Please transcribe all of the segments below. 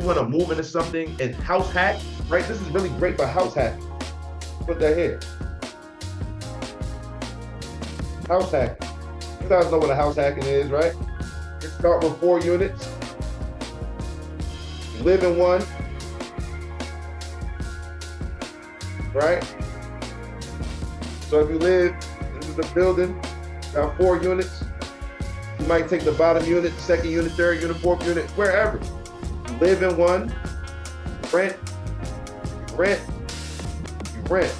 want to move into something and house hack, right? This is really great for house hack. Put that here. House hacking. You guys know what a house hacking is, right? You start with 4 units. You live in one, right? So if you live, this is a building, got 4 units. You might take the bottom unit, second unit, third unit, fourth unit, wherever. You live in one, rent, you rent, you rent.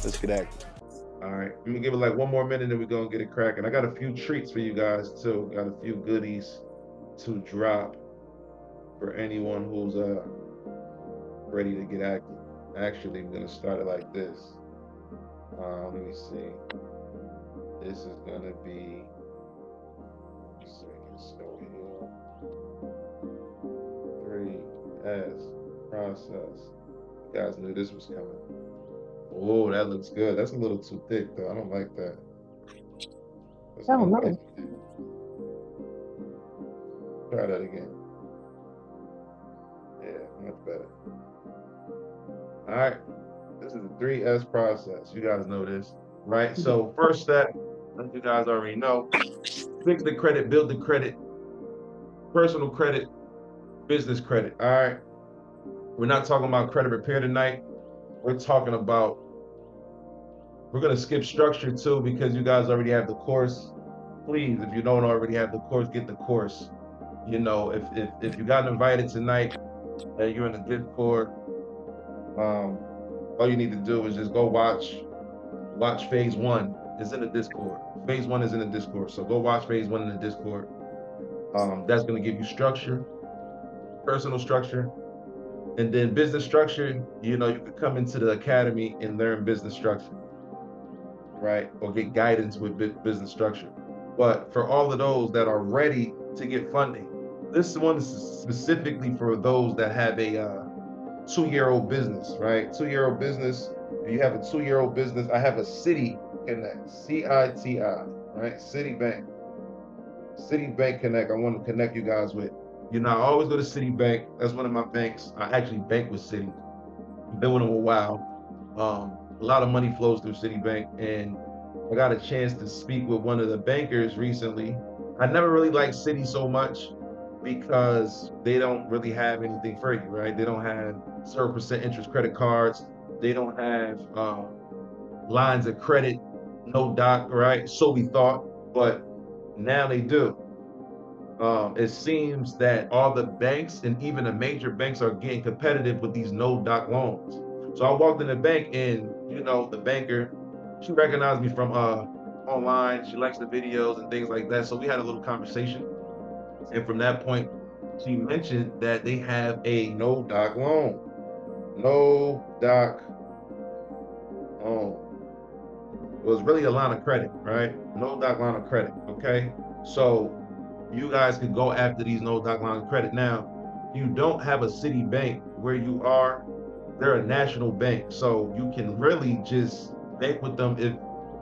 Let's get active. All right, I'm gonna give it like 1 more minute and we're gonna get it cracking. I got a few treats for you guys too. Got a few goodies to drop for anyone who's ready to get active. Actually, I'm gonna start it like this. Let me see. This is gonna be, so I can show here. 3S process. You guys knew this was coming. Oh, that looks good. That's a little too thick though. I don't like that. Oh no. Try that again. Yeah, much better. All right. This is the 3S process. You guys know this, right? So first step, as you guys already know, fix the credit, build the credit, personal credit, business credit. All right. We're not talking about credit repair tonight. We're talking about, we're going to skip structure too because you guys already have the course. Please, if you don't already have the course, get the course. You know, if you got invited tonight and you're in the Discord, all you need to do is just go watch phase 1. It's in the Discord. Phase 1 is in the Discord. So go watch phase 1 in the Discord. That's going to give you structure, personal structure, and then business structure. You know, you could come into the academy and learn business structure, right? Or get guidance with business structure. But for all of those that are ready to get funding, this one is specifically for those that have a 2-year-old business, right? 2-year-old business. If you have a 2-year-old business, I have a Citi Connect, CITI, right? Citibank Connect. I want to connect you guys with. You know, I always go to Citibank. That's one of my banks. I actually bank with Citi. I've been with them a while. A lot of money flows through Citibank, and I got a chance to speak with one of the bankers recently. I never really liked Citi so much because they don't really have anything for you, right? They don't have 0% interest credit cards. They don't have lines of credit, no doc, right? So we thought, but now they do. It seems that all the banks and even the major banks are getting competitive with these no doc loans. So I walked in the bank and, you know, the banker, she recognized me from online. She likes the videos and things like that. So we had a little conversation. And from that point, she mentioned that they have a no doc loan. No doc loan. It was really a line of credit, right? No doc line of credit. Okay. So you guys can go after these no doc line of credit. Now, you don't have a city bank where you are, they're a national bank. So you can really just bank with them. If,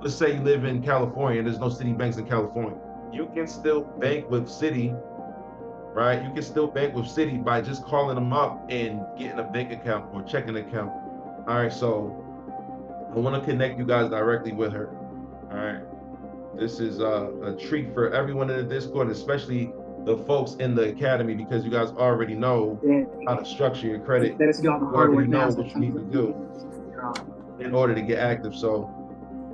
let's say you live in California and there's no city banks in California, you can still bank with Citi, right? You can still bank with Citi by just calling them up and getting a bank account or checking account. All right, so I want to connect you guys directly with her. All right, this is a treat for everyone in the Discord, especially the folks in the academy, because you guys already know how to structure your credit. Let us go on the You hard already work now. know what you need to do in order to get active. So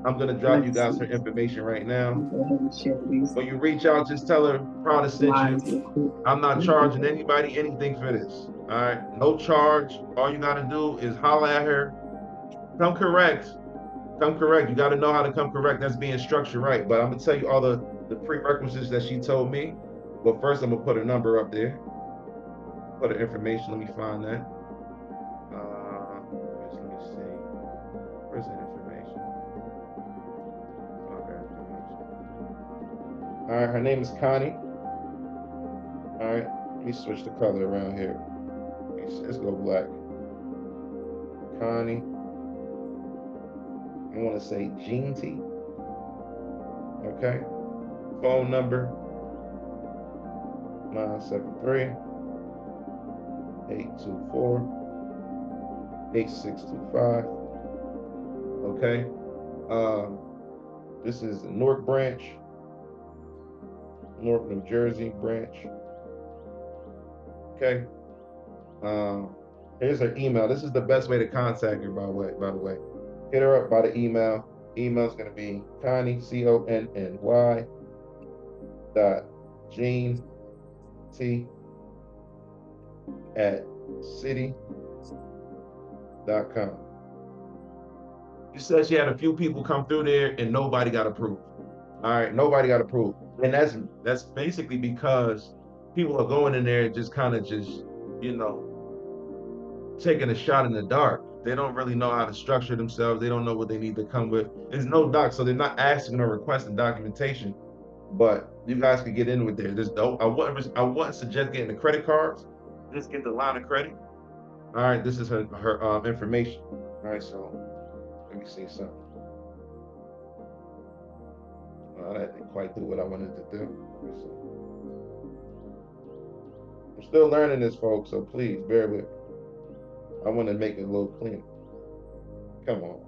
I'm gonna drop you guys her information right now. When you reach out, just tell her Prada sent you. I'm not charging anybody anything for this. All right, no charge. All you gotta do is holler at her. Come correct. Come correct. You gotta know how to come correct. That's being structured right. But I'm gonna tell you all the prerequisites that she told me. But first, I'm gonna put her number up there. Put her information. Let me find that. Let me see. Where's the information? Okay, information. All right, her name is Connie. All right, let me switch the color around here. Let's go black. Connie. I want to say Jean T. Okay. Phone number 973-824-8625. Okay. This is the Newark branch, Newark, New Jersey branch. Okay. Here's her email. This is the best way to contact her, by the way. Hit her up by the email. Email's gonna be Connie, CONNY .Jean T at city.com. You said she had a few people come through there and nobody got approved. All right, nobody got approved. And that's basically because people are going in there just kind of taking a shot in the dark. They don't really know how to structure themselves. They don't know what they need to come with. There's no doc, so they're not asking or requesting documentation. But you guys can get in with there. I wouldn't suggest getting the credit cards. Just get the line of credit. All right, this is her information. All right, so let me see something. That didn't quite do what I wanted to do. Let me see. I'm still learning this, folks, so please bear with me. I want to make it a little cleaner. Come on.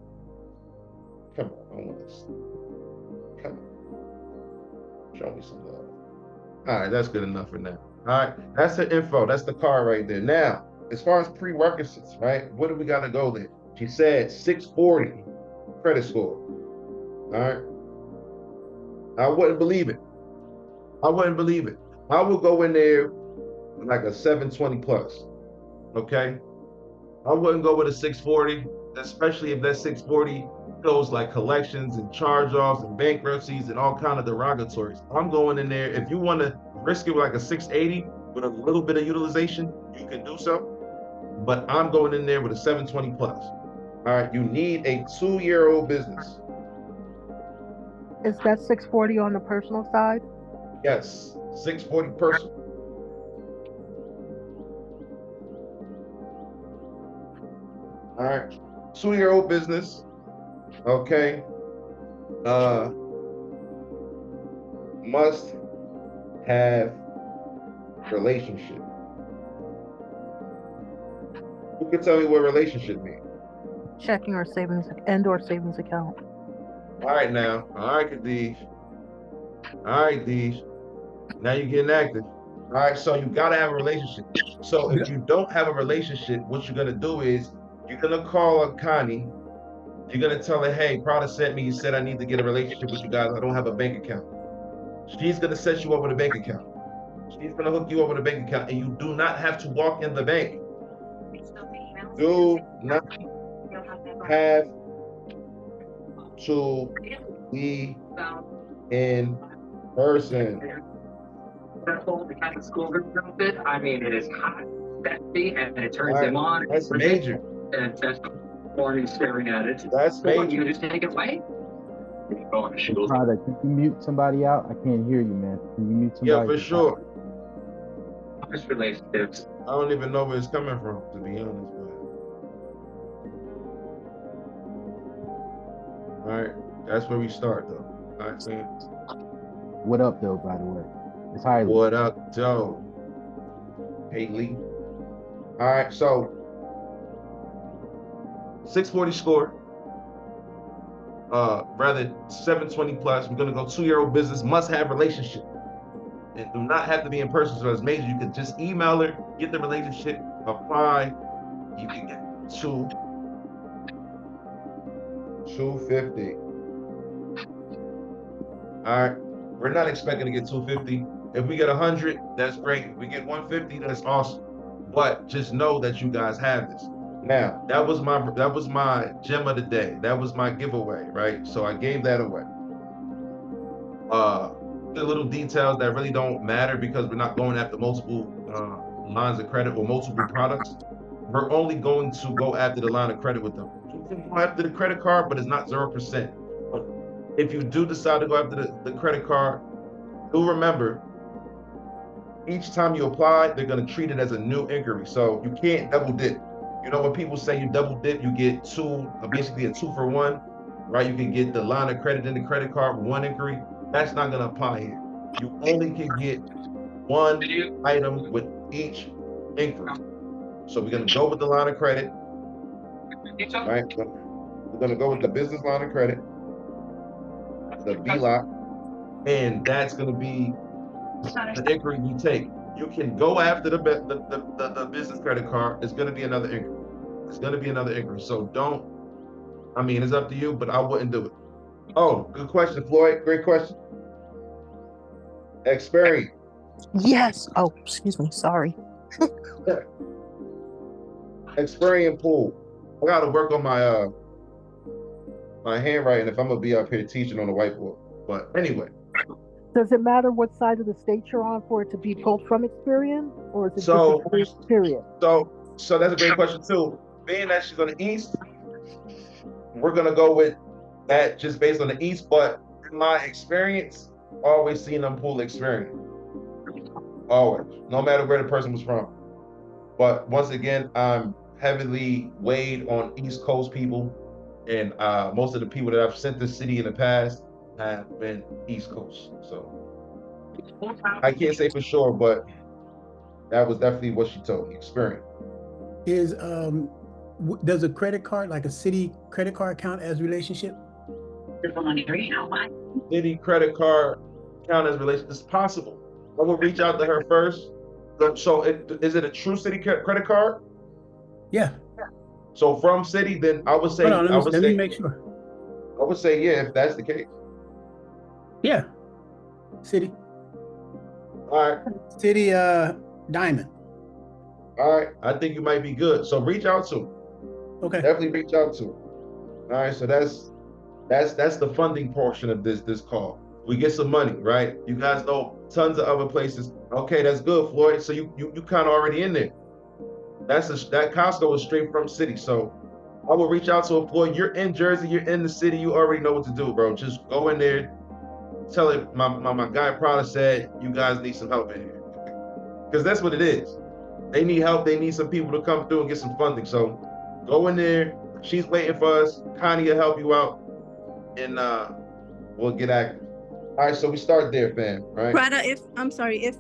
I want this. Come on. Show me some love. All right, that's good enough for now. All right, that's the info. That's the car right there. Now, as far as prerequisites, right? What do we got to go there? She said 640 credit score. All right. I wouldn't believe it. I would go in there with like a 720 plus. Okay. I wouldn't go with a 640, especially if that 640 goes like collections and charge-offs and bankruptcies and all kind of derogatories. I'm going in there. If you want to risk it with like a 680 with a little bit of utilization, you can do so. But I'm going in there with a 720 plus. All right, you need a 2-year-old business. Is that 640 on the personal side? Yes, 640 personal. All right, 2-year-old business. Okay. Must have relationship. Who can tell me what relationship means? Checking or savings account. All right now. All right, Khadij. All right, Deej. Now you're getting active. All right, so you gotta have a relationship. So if you don't have a relationship, what you're gonna do is you're gonna call up Connie. You're gonna tell her, hey, Prada sent me. You said I need to get a relationship with you guys. I don't have a bank account. She's gonna set you up with a bank account. She's gonna hook you up with a bank account, and you do not have to walk in the bank. Do not have to be in person. The Catholic school group it. I mean, it is hot, sexy, and it turns them on. That's major. And that's morning staring at it. That's major. You just take it away. Prada, can you mute somebody out? I can't hear you, man. Can you mute somebody? Yeah, for sure. Relationships. I don't even know where it's coming from, to be honest. All right, that's where we start, though. All right, Sam. What up, though? By the way, it's Hailey. What up, Joe? Hailey. All right, so 640 score. Rather 720 plus. We're gonna go 2-year-old business. Must have relationship, and do not have to be in person. So it's major. You can just email her, get the relationship, apply. You can get 250. All right, we're not expecting to get 250. If we get 100, that's great. If we get 150, that's awesome. But just know that you guys have this. Now, that was my gem of the day. That was my giveaway, right? So I gave that away. The little details that really don't matter because we're not going after multiple lines of credit or multiple products. We're only going to go after the line of credit with them. You can go after the credit card, but it's not 0%. But if you do decide to go after the credit card, do remember, each time you apply, they're going to treat it as a new inquiry. So you can't double dip. You know, when people say you double dip, you get basically a 2-for-1, right? You can get the line of credit and the credit card with one inquiry. That's not gonna apply here. You only can get one item with each inquiry. So we're gonna go with the line of credit, right? We're gonna go with the business line of credit, the BLOC, and that's gonna be the inquiry we take. You can go after the business credit card. It's gonna be another inquiry. It's gonna be another inquiry. So don't. I mean, it's up to you, but I wouldn't do it. Oh, good question, Floyd. Great question. Experience. Yes. Oh, excuse me. Sorry. Experience pool. I gotta work on my handwriting if I'm gonna be up here teaching on the whiteboard. But anyway, Does it matter what side of the state you're on for it to be pulled from Experian, or is it just so Experian period? so that's a great question too. Being that she's on the east, we're gonna go with that just based on the east. But in my experience, always seen them pull Experian. Always, no matter where the person was from. But once again, I'm heavily weighed on East Coast people, and most of the people that I've sent this city in the past have been East Coast. So I can't say for sure, but that was definitely what she told me. Experience. Is does a credit card, like a city credit card, count as relationship? City credit card count as relation? It's possible. I will reach out to her first. So is it a true city credit card? Yeah. So from city, then I would say Hold on, let me make sure. I would say yeah, if that's the case. Yeah. City. All right. City Diamond. All right. I think you might be good. So reach out to him. Okay. Definitely reach out to him. All right. So that's the funding portion of this call. We get some money, right? You guys know tons of other places. Okay, that's good, Floyd. So you kind of already in there. That Costco is straight from city. So I will reach out to a Floyd. You're in Jersey, you're in the city, you already know what to do, bro. Just go in there, tell it my guy Prada said you guys need some help in here. Because that's what it is. They need help, they need some people to come through and get some funding. So go in there. She's waiting for us. Connie will help you out. And we'll get active. All right, so we start there, fam, right? Prada, if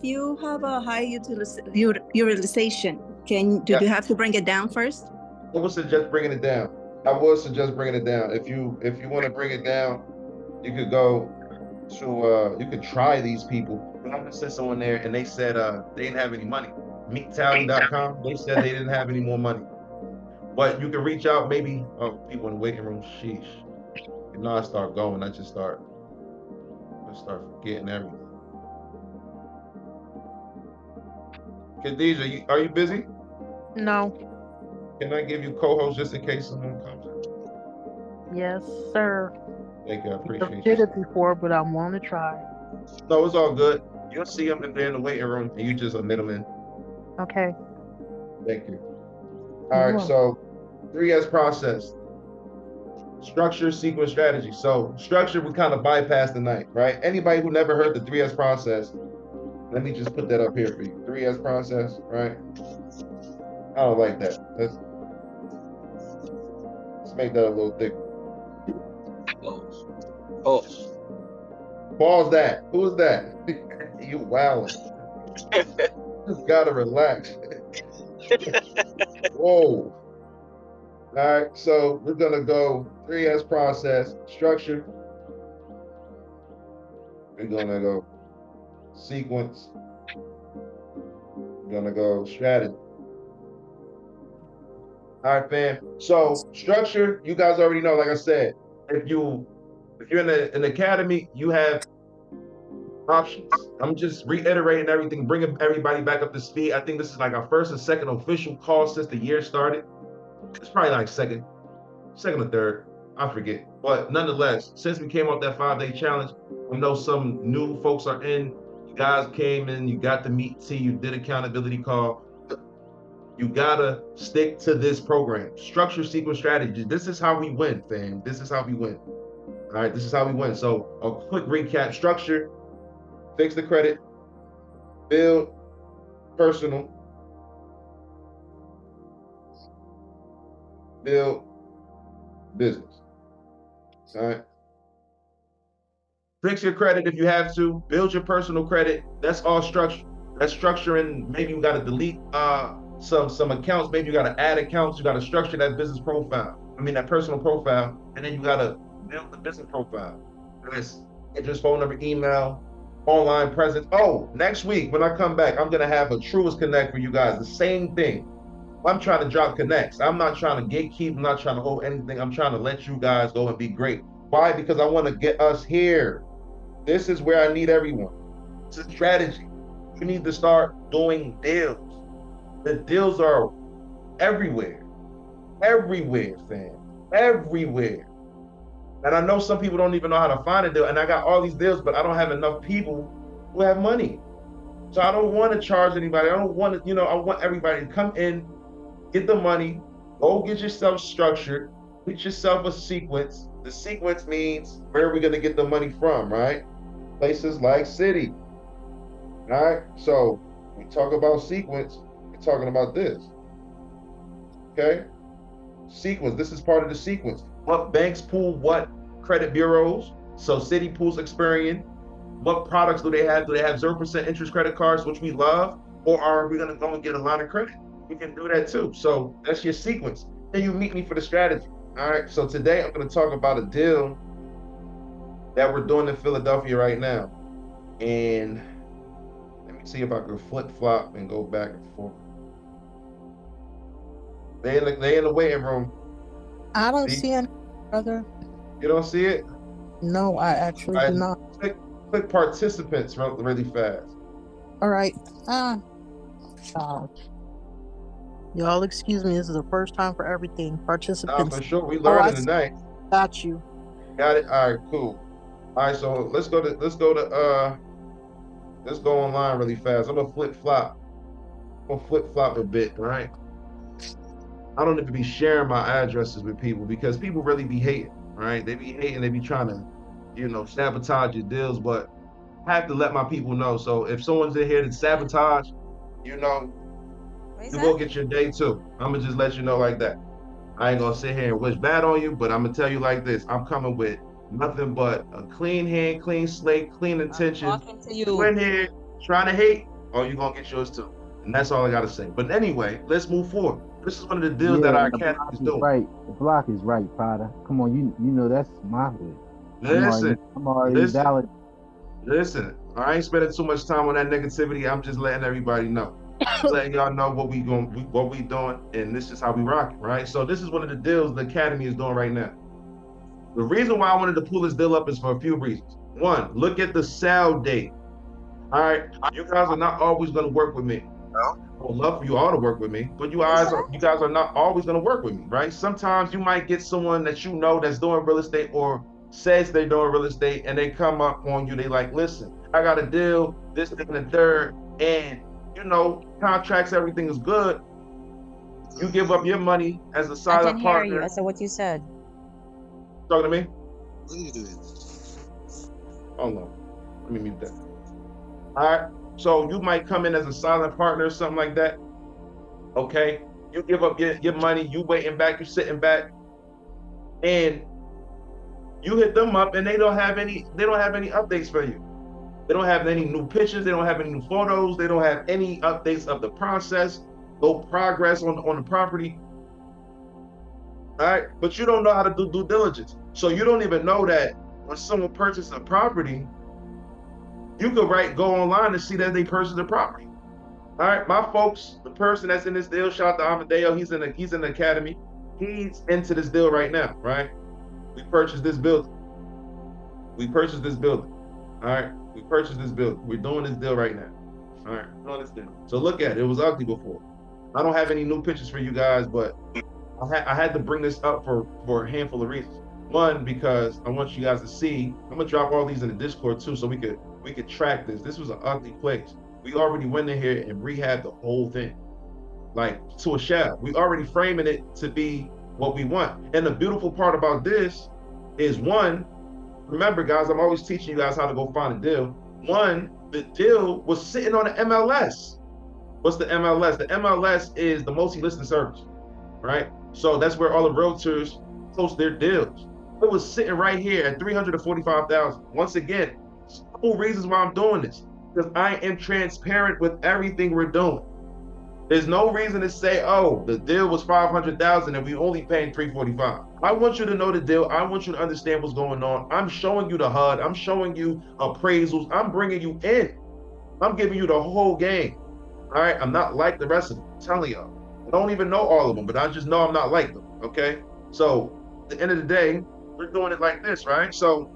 you have a high utilization, do you have to bring it down first? I would suggest bringing it down. I would suggest bringing it down. If you want to bring it down, you could go to you could try these people. I sent someone there and they said they didn't have any money. Meettally.com, they said they didn't have any more money. But you can reach out, maybe people in the waiting room. Sheesh. You know, I start going, I start forgetting everything. Khadijah, are you busy? No. Can I give you co-host just in case someone comes in? Yes, sir. Thank you, I appreciate I did it before, but I'm willing to try. No, it's all good. You'll see them if they're in the waiting room and you just admit them in. Okay. Thank you. All right, so 3S process. Structure, sequence, strategy. So structure, we kind of bypassed tonight, right? Anybody who never heard the 3S process, let me just put that up here for you. 3S process, right? I don't like that. Let's make that a little thicker. Pause that. Who's that? You wowing. Just gotta relax. Whoa. All right, so we're gonna go 3S process, structure. We're gonna go sequence. We're gonna go strategy. All right, fam. So structure, you guys already know, like I said, if you're in an academy, you have options. I'm just reiterating everything, bringing everybody back up to speed. I think this is like our first and second official call since the year started. It's probably like second or third, I forget. But nonetheless, since we came off that 5-day challenge, we know some new folks are in. You guys came in, you got to meet T, you did accountability call. You gotta stick to this program. Structure, sequence, strategy. This is how we win, fam. This is how we win. All right, this is how we win. So a quick recap: structure, fix the credit, build personal, build business. All right. Fix your credit if you have to. Build your personal credit. That's all structure. That's structuring. Maybe you got to delete some accounts. Maybe you got to add accounts. You got to structure that business profile. I mean that personal profile, and then you got to build the business profile. That's address, phone number, email, online presence. Oh, next week when I come back, I'm gonna have a Truest Connect for you guys. The same thing. I'm trying to drop connects. I'm not trying to gatekeep. I'm not trying to hold anything. I'm trying to let you guys go and be great. Why? Because I want to get us here. This is where I need everyone. It's a strategy. You need to start doing deals. The deals are everywhere. Everywhere, fam. Everywhere. And I know some people don't even know how to find a deal. And I got all these deals, but I don't have enough people who have money. So I don't want to charge anybody. I don't want to, I want everybody to come in, get the money, go get yourself structured, get yourself a sequence. The sequence means where are we going to get the money from, right? Places like City. All right. So we talk about sequence, we're talking about this. Okay. Sequence. This is part of the sequence. What banks pool what credit bureaus? So City pools Experian. What products do they have? Do they have 0% interest credit cards, which we love? Or are we going to go and get a line of credit? We can do that too. So that's your sequence. Then you meet me for the strategy. All right. So today I'm going to talk about a deal that we're doing in Philadelphia right now. And let me see if I can flip flop and go back and forth. They in the waiting room. I don't see any, brother. You don't see it? No, I actually do not. Click participants really fast. All right. Y'all excuse me. This is the first time for everything. Participants. For sure. We learning tonight. Got you. Got it. All right, cool. All right, so let's go online really fast. I'm gonna flip flop a bit, right? I don't need to be sharing my addresses with people because people really be hating, right? They be hating, they be trying to, sabotage your deals, but I have to let my people know. So if someone's in here to sabotage, you will get your day too. I'm gonna just let you know like that. I ain't gonna sit here and wish bad on you, but I'm gonna tell you like this. I'm coming with nothing but a clean hand, clean slate, clean intention. Talking to you. You in here trying to hate, or you gonna get yours too. And that's all I gotta say. But anyway, let's move forward. This is one of the deals that our academy is doing. Right. The block is right, Prada. Come on, you know that's my hood. I'm already valid. Listen, I ain't spending too much time on that negativity. I'm just letting everybody know. Letting y'all know what we doing, and this is how we rock it, right? So this is one of the deals the academy is doing right now. The reason why I wanted to pull this deal up is for a few reasons. One, look at the sale date. All right, you guys are not always going to work with me. I would love for you all to work with me, but you guys are not always going to work with me, right? Sometimes you might get someone that you know that's doing real estate or says they're doing real estate, and they come up on you. They like, listen, I got a deal, this, and the third, and contracts, everything is good. You give up your money as a silent partner. I can hear you. I said what you said. Talking to me? Hold on. Let me mute that. All right. So you might come in as a silent partner or something like that. Okay. You give up your money. You waiting back. You sitting back, and you hit them up, and they don't have any updates for you. They don't have any new pictures. They don't have any new photos. They don't have any updates of the process, no progress on the property. All right, but you don't know how to do due diligence. So you don't even know that when someone purchases a property, you could go online and see that they purchased the property. All right, my folks, the person that's in this deal, shout out to Amadeo, he's in the academy. He's into this deal right now, right? We purchased this building. All right, we purchased this building. We're doing this deal right now. All right, we're doing this deal. So look at it. It was ugly before. I don't have any new pictures for you guys, but I had to bring this up for a handful of reasons. One, because I want you guys to see. I'm gonna drop all these in the Discord too, so we could track this. This was an ugly place. We already went in here and rehabbed the whole thing, like to a shell. We already framing it to be what we want. And the beautiful part about this is, one, remember guys, I'm always teaching you guys how to go find a deal. One, the deal was sitting on the MLS. What's the MLS? The MLS is the multi-listing service, right? So that's where all the realtors post their deals. It was sitting right here at 345,000. Once again, simple reasons why I'm doing this. Because I am transparent with everything we're doing. There's no reason to say, oh, the deal was 500,000 and we only paying 345. I want you to know the deal. I want you to understand what's going on. I'm showing you the HUD. I'm showing you appraisals. I'm bringing you in. I'm giving you the whole game. All right. I'm not like the rest of them. I'm telling y'all. I don't even know all of them, but I just know I'm not like them. Okay. So at the end of the day, we're doing it like this, right? So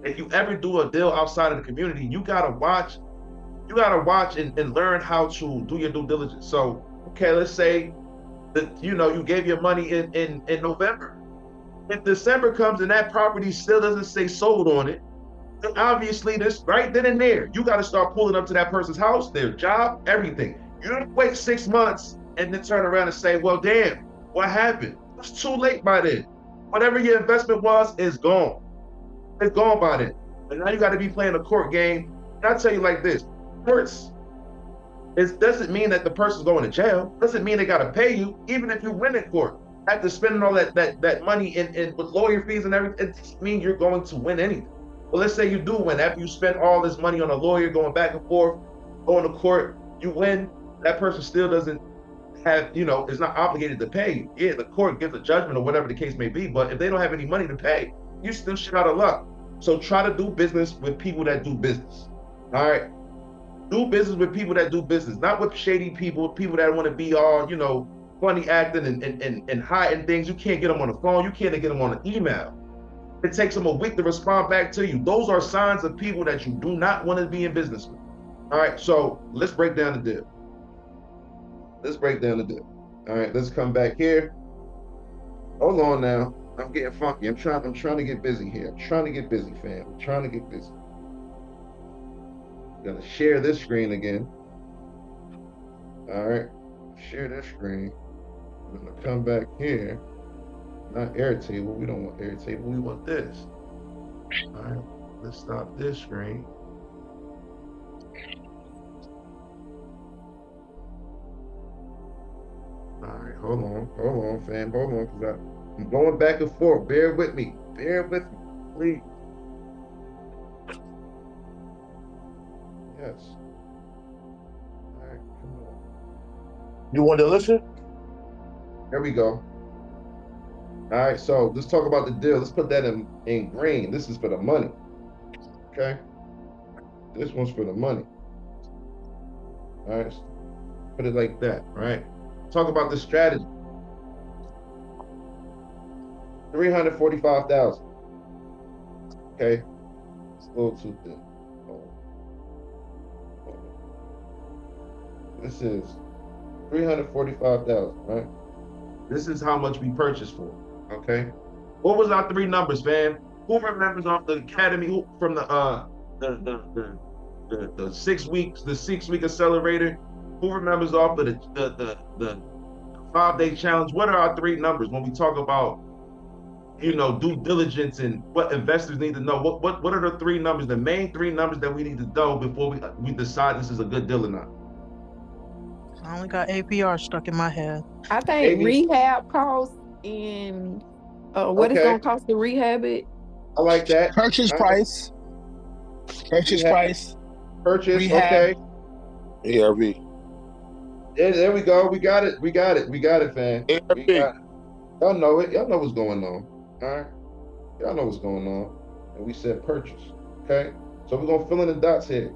if you ever do a deal outside of the community, you gotta watch and learn how to do your due diligence. So, okay, let's say that you gave your money in November. If December comes and that property still doesn't say sold on it, then obviously this right then and there, you got to start pulling up to that person's house, their job, everything. You don't wait 6 months and then turn around and say, well, damn, what happened? It's too late by then. Whatever your investment was is gone. It's gone by then. And now you got to be playing a court game. And I tell you like this, courts, it doesn't mean that the person's going to jail. Doesn't mean they got to pay you, even if you win in court. After spending all that money in with lawyer fees and everything, it doesn't mean you're going to win anything. Well, let's say you do win. After you spend all this money on a lawyer, going back and forth, going to court, you win. That person still doesn't have, is not obligated to pay you. Yeah, the court gives a judgment or whatever the case may be, but if they don't have any money to pay, you still shit out of luck. So try to do business with people that do business. All right. Do business with people that do business, not with shady people that want to be all, funny acting and hiding things. You can't get them on the phone. You can't get them on an email. It takes them a week to respond back to you. Those are signs of people that you do not want to be in business with. All right, so let's break down the deal. All right, let's come back here. Hold on now. I'm getting funky. I'm trying to get busy here. I'm trying to get busy, fam. I'm trying to get busy. Gonna share this screen again. All right, share this screen. I'm gonna come back here. Not Airtable. We don't want Airtable. We want this. All right, let's stop this screen. All right, hold on, fam. Hold on, because I'm going back and forth. Bear with me, please. Yes. All right, come on. You want to listen? There we go. All right, so let's talk about the deal. Let's put that in green. This is for the money. Okay. This one's for the money. All right. Put it like that, right? Talk about the strategy. 345,000. Okay. It's a little too thin. This is 345,000, right? This is how much we purchased for. Okay. What was our three numbers, fam? Who remembers off the academy from the 6 weeks, the 6-week accelerator? Who remembers off of the 5-day challenge? What are our three numbers when we talk about due diligence and what investors need to know? What are the three numbers, the main three numbers that we need to know before we decide this is a good deal or not? I only got APR stuck in my head. I think rehab costs and what it's gonna cost to rehab it. I like that. Purchase price. Purchase price. Purchase. Rehab. Okay. ARV. Yeah, there we go. We got it, fam. ARV. Y'all know it. Y'all know what's going on. All right. Y'all know what's going on. And we said purchase. Okay. So we're gonna fill in the dots here.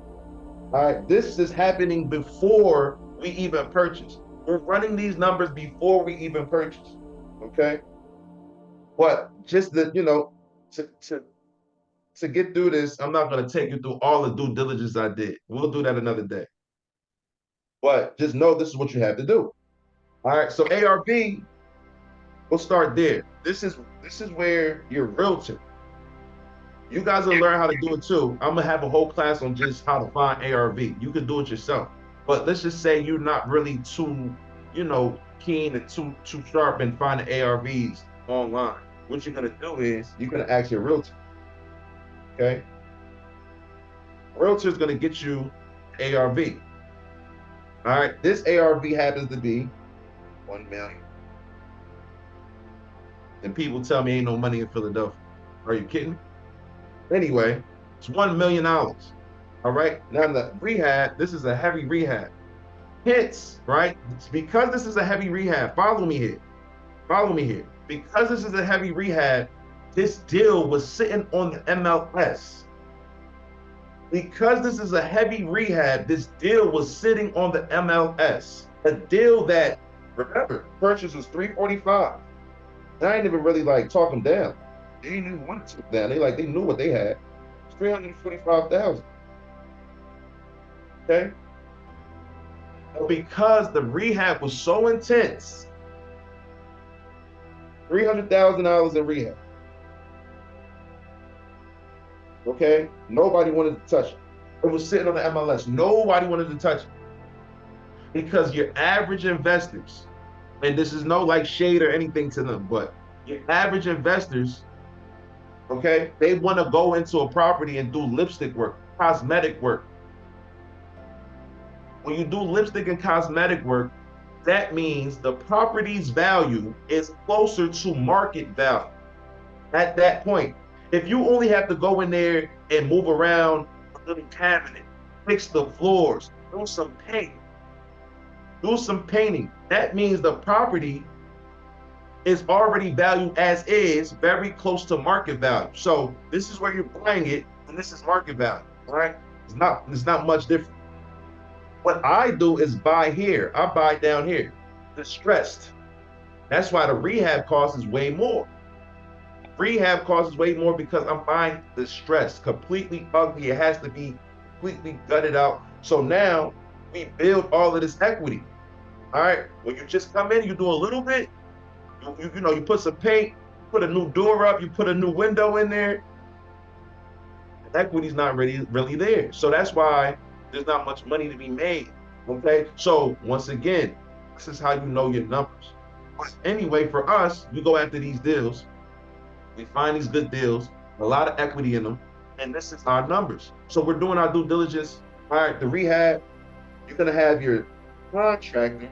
All right. This is happening before we even purchase. We're running these numbers before we even purchase. Okay. But just to get through this, I'm not going to take you through all the due diligence I did. We'll do that another day. But just know this is what you have to do. All right. So ARV, we'll start there. This is where your realtor. You guys will learn how to do it too. I'm gonna have a whole class on just how to find ARV. You can do it yourself. But let's just say you're not really too, keen and too sharp in finding ARVs online. What you're gonna do is you're gonna ask your realtor. Okay. Realtor is gonna get you ARV. All right. This ARV happens to be 1 million. And people tell me ain't no money in Philadelphia. Are you kidding me? Anyway, it's $1 million. All right. Now the rehab, this is a heavy rehab. Hence, right? Because this is a heavy rehab, follow me here. Follow me here. Because this is a heavy rehab, this deal was sitting on the MLS. Because this is a heavy rehab, this deal was sitting on the MLS. A deal that, remember, purchase was $345. And I ain't even really like talk them down. They didn't even want to talk down. They knew what they had. It's $345,000. Okay? But because the rehab was so intense, $300,000 in rehab. Okay? Nobody wanted to touch it. It was sitting on the MLS. Nobody wanted to touch it. Because your average investors, and this is no like shade or anything to them, but your average investors, okay, they want to go into a property and do lipstick work, cosmetic work. When you do lipstick and cosmetic work, that means the property's value is closer to market value at that point. If you only have to go in there and move around a little cabinet, fix the floors, do some painting, that means the property is already valued as is, very close to market value. So this is where you're buying it, and this is market value, all right? It's not much different. What I do is buy here. I buy down here, distressed. That's why the rehab cost is way more. Rehab cost is way more because I'm buying distressed, completely ugly. It has to be completely gutted out. So now we build all of this equity. All right. When you just come in, you do a little bit. You put some paint, put a new door up, you put a new window in there. The equity's not really there. So that's why there's not much money to be made. Okay. So once again, this is how you know your numbers. But anyway, for us, we go after these deals. We find these good deals, a lot of equity in them, and this is our numbers. So we're doing our due diligence. All right, the rehab, you're gonna have your contractor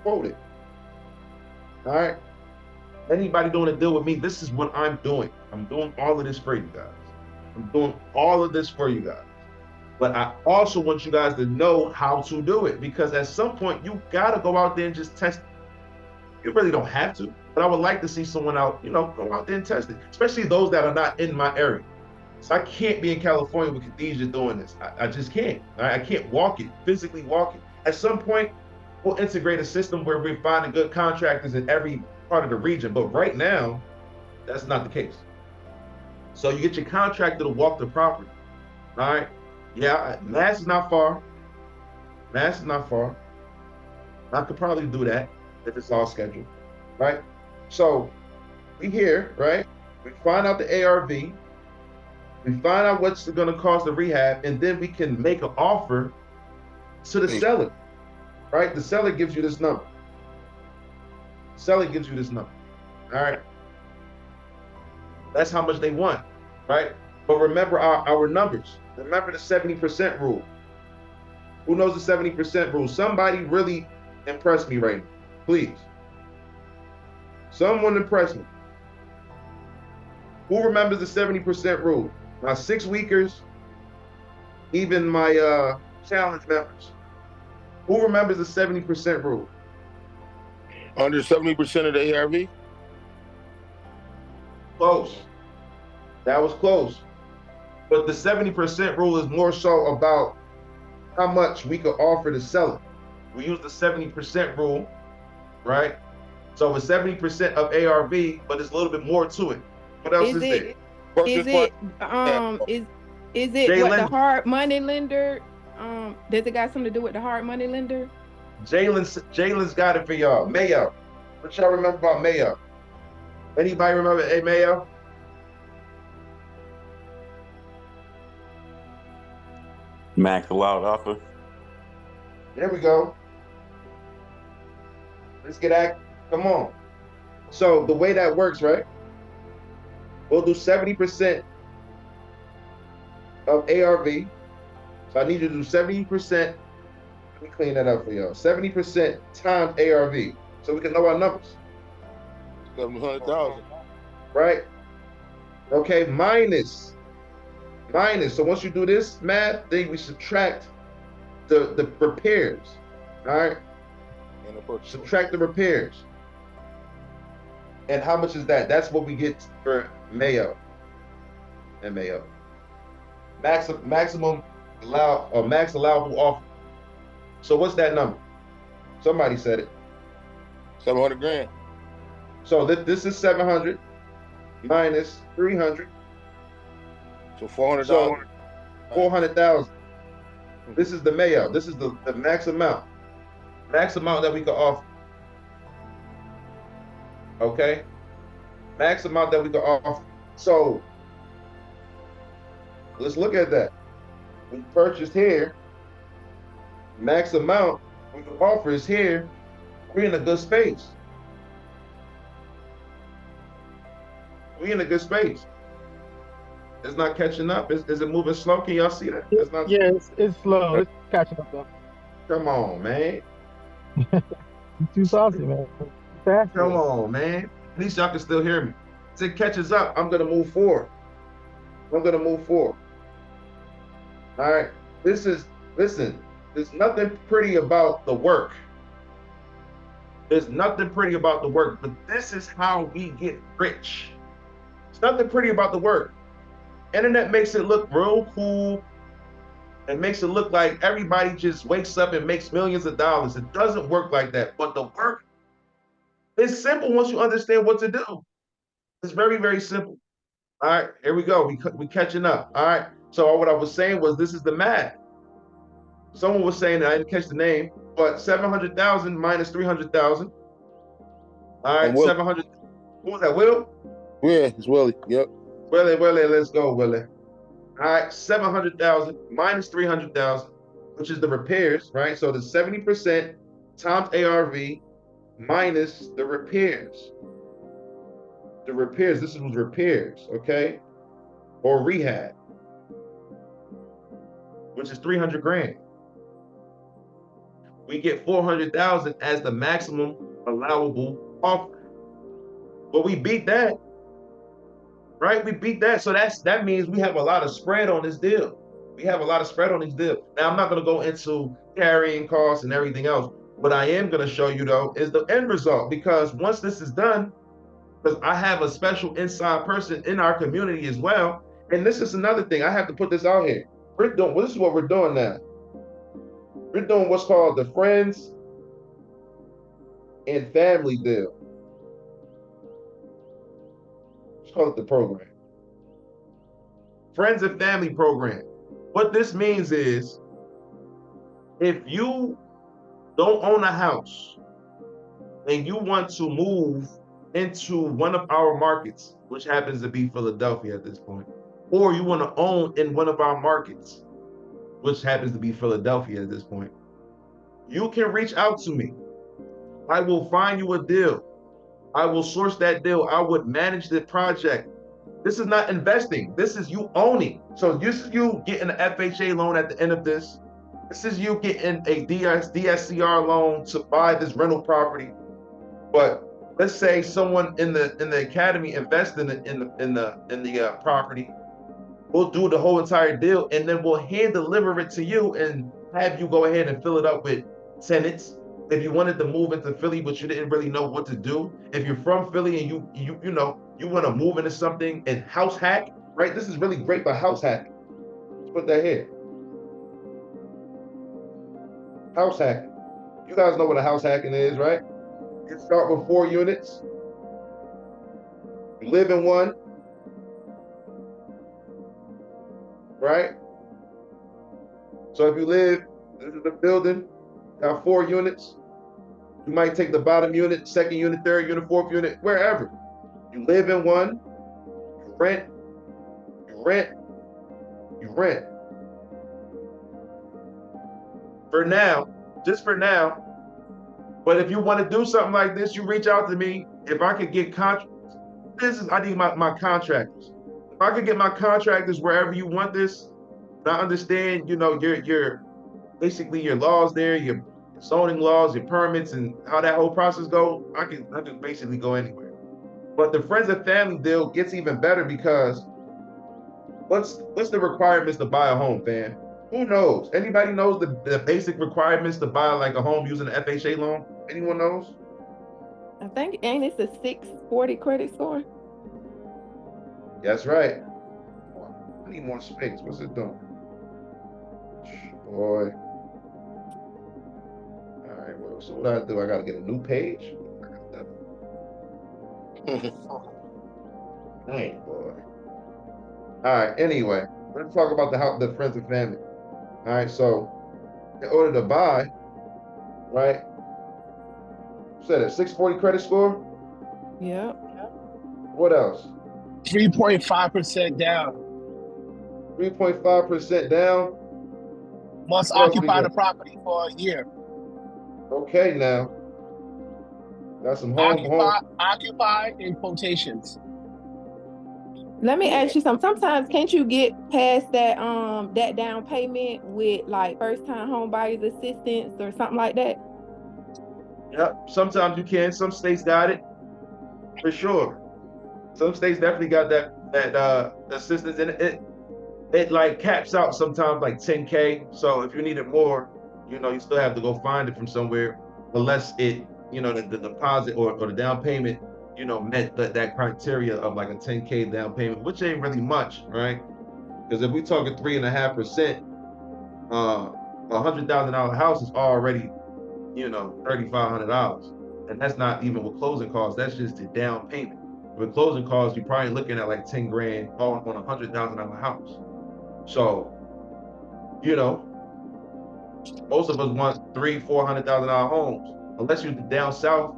quoted. All right. Anybody doing a deal with me, this is what I'm doing. I'm doing all of this for you guys. I'm doing all of this for you guys. But I also want you guys to know how to do it, because at some point you gotta go out there and just test it. You really don't have to, but I would like to see someone out, go out there and test it, especially those that are not in my area. So I can't be in California with Khadijah doing this. I just can't. I can't physically walk it. At some point, we'll integrate a system where we're finding good contractors in every part of the region. But right now, that's not the case. So you get your contractor to walk the property. All right. Yeah, Mass is not far. I could probably do that if it's all scheduled, right? So we here, right? We find out the ARV, we find out what's gonna cost the rehab, and then we can make an offer to the seller, right? The seller gives you this number. All right? That's how much they want, right? But remember our numbers. Remember the 70% rule. Who knows the 70% rule? Somebody really impress me right now, please. Someone impress me. Who remembers the 70% rule? My 6-weekers, even my challenge members. Who remembers the 70% rule? Under 70% of the ARV? Close. That was close. But the 70% rule is more so about how much we could offer the seller. We use the 70% rule, right? So it's 70% of ARV, but there's a little bit more to it. What else is there? Is it what the hard money lender? Does it got something to do with the hard money lender? Jalen's got it for y'all. Mayo. What y'all remember about Mayo? Anybody remember Mayo? Max allowed offer. There we go. Let's get active. Come on. So the way that works, right? We'll do 70% of ARV. So I need you to do 70%. Let me clean that up for y'all. 70% times ARV. So we can know our numbers. 700,000. right? Okay, minus. So once you do this math, then we subtract the repairs. All right. And the purchase. Subtract the repairs. And how much is that? That's what we get for Mayo. And Mayo. Maximum max allowable offer. So what's that number? Somebody said it. 700 grand. So this is 700 minus 300. So 400. So 400,000. This is the Mayo. This is the max amount. Max amount that we can offer. Okay? Max amount that we can offer. So let's look at that. We purchased here. Max amount we can offer is here. We're in a good space. We're in a good space. It's not catching up. Is it moving slow? Can y'all see that? It's not. Yeah, it's slow. It's catching up though. Come on, man. You too saucy, man. Fast. Come on, man. At least y'all can still hear me. As it catches up, I'm gonna move forward. All right. Listen, there's nothing pretty about the work. There's nothing pretty about the work, but this is how we get rich. There's nothing pretty about the work. Internet makes it look real cool and makes it look like everybody just wakes up and makes millions of dollars. It doesn't work like that. But the work is simple once you understand what to do. It's very, very simple. All right, here we go. We catching up. All right. So what I was saying was this is the math. Someone was saying that I didn't catch the name, but 700,000 minus 300,000. All right, 700. Who was that? Will? Yeah, it's Willie. Yep. Willie, let's go, Willie. All right, 700,000 minus 300,000, which is the repairs, right? So the 70% times ARV minus the repairs. The repairs, this was repairs, okay? Or rehab, which is 300 grand. We get 400,000 as the maximum allowable offer. But we beat that. Right? We beat that. So that means we have a lot of spread on this deal. Now, I'm not going to go into carrying costs and everything else. What I am going to show you, though, is the end result. Because once this is done, because I have a special inside person in our community as well. And this is another thing. I have to put this out here. This is what we're doing now. We're doing what's called the friends and family deal. Let's call it the program. Friends and family program. What this means is, if you don't own a house and you want to move into one of our markets, which happens to be Philadelphia at this point, or you want to own in one of our markets, which happens to be Philadelphia at this point, you can reach out to me. I will find you a deal. I will source that deal. I would manage the project. This is not investing. This is you owning. So this is you getting an FHA loan at the end of this. This is you getting a DSCR loan to buy this rental property. But let's say someone in the academy invests in the property. We'll do the whole entire deal, and then we'll hand deliver it to you and have you go ahead and fill it up with tenants. If you wanted to move into Philly, but you didn't really know what to do, if you're from Philly and you want to move into something and house hack, right? This is really great for house hacking. Let's put that here. House hacking. You guys know what a house hacking is, right? You start with 4 units. You live in one. Right? So if you live, this is the building, got 4 units. You might take the bottom unit, second unit, third unit, fourth unit, wherever. You live in one, you rent. For now, just for now. But if you want to do something like this, you reach out to me. If I could get I need my contractors. If I could get my contractors wherever you want this, and I understand, your basically your laws there, your zoning laws, your permits, and how that whole process goes, I can basically go anywhere. But the friends and family deal gets even better because what's the requirements to buy a home, fam? Who knows? Anybody knows the basic requirements to buy like a home using an FHA loan? Anyone knows? I think, ain't it's a 640 credit score? That's right. I need more space. What's it doing? Boy. All right, well, so what I do? I gotta get a new page. Dang, boy. All right. Anyway, let's talk about the friends and family. All right. So, in order to buy, right? You said a 640 credit score. Yep. What else? 3.5% down. 3.5% down. Must What else we occupy got? the property for a year. Okay, now got some home. Occupy in quotations. Let me ask you something. Sometimes can't you get past that that down payment with like first time home buyers assistance or something like that? Yep. Sometimes you can. Some states got it for sure. Some states definitely got that assistance, and it like caps out sometimes like 10K. So if you needed more, you still have to go find it from somewhere, unless it, the deposit or the down payment, met that criteria of like a 10K down payment, which ain't really much, right? Because if we talking 3.5%, $100,000 house is already, $3,500, and that's not even with closing costs. That's just the down payment. With closing costs, you're probably looking at like 10 grand on $100,000 house. So, most of us want $300,000-$400,000 homes. Unless you're down south,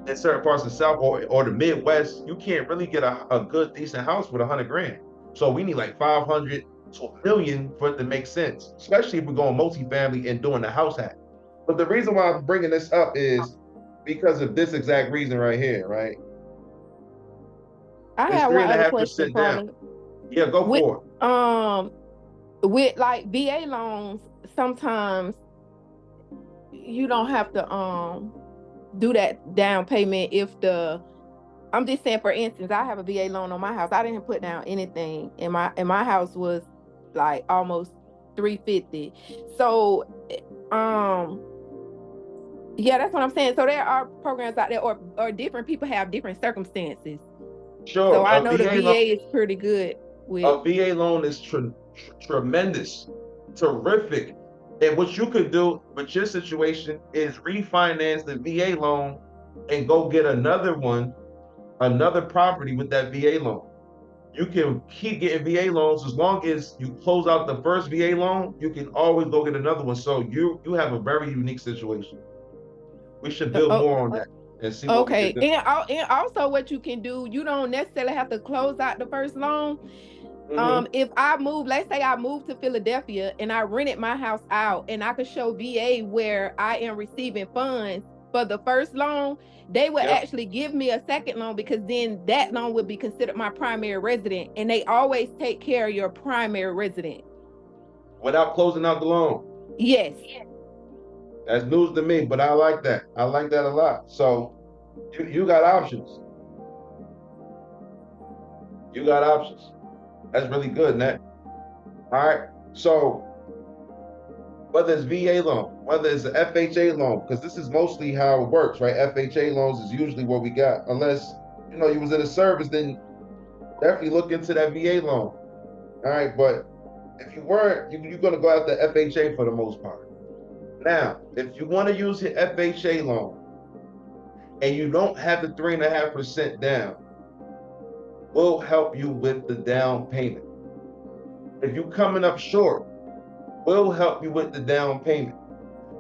in certain parts of the South or the Midwest, you can't really get a good, decent house with 100 grand. So we need like 500 to $1 million for it to make sense, especially if we're going multifamily and doing the house hack. But the reason why I'm bringing this up is because of this exact reason right here, right? I have one other question, down. Yeah, go for it. With like VA loans, sometimes you don't have to do that down payment if I'm just saying, for instance, I have a VA loan on my house. I didn't put down anything, and my house was like almost 350. So yeah, that's what I'm saying. So there are programs out there, or different people have different circumstances. Sure. So I know the VA is pretty good with a VA loan is tremendous, terrific. And what you could do with your situation is refinance the VA loan and go get another property with that VA loan. You can keep getting VA loans as long as you close out the first VA loan. You can always go get another one. So you have a very unique situation. We should build more on that and see what we can do. And also what you can do, you don't necessarily have to close out the first loan. If I move, let's say I moved to Philadelphia and I rented my house out, and I could show VA where I am receiving funds for the first loan, they will actually give me a second loan, because then that loan would be considered my primary resident, and they always take care of your primary resident without closing out the loan. Yes. That's news to me, but I like that. I like that a lot. So you got options. You got options. That's really good, Nat. All right. So whether it's VA loan, whether it's an FHA loan, because this is mostly how it works, right? FHA loans is usually what we got. Unless, you was in a service, then definitely look into that VA loan. All right. But if you weren't, you're going to go after FHA for the most part. Now, if you want to use your FHA loan and you don't have the 3.5% down, we'll help you with the down payment. If you're coming up short, we'll help you with the down payment.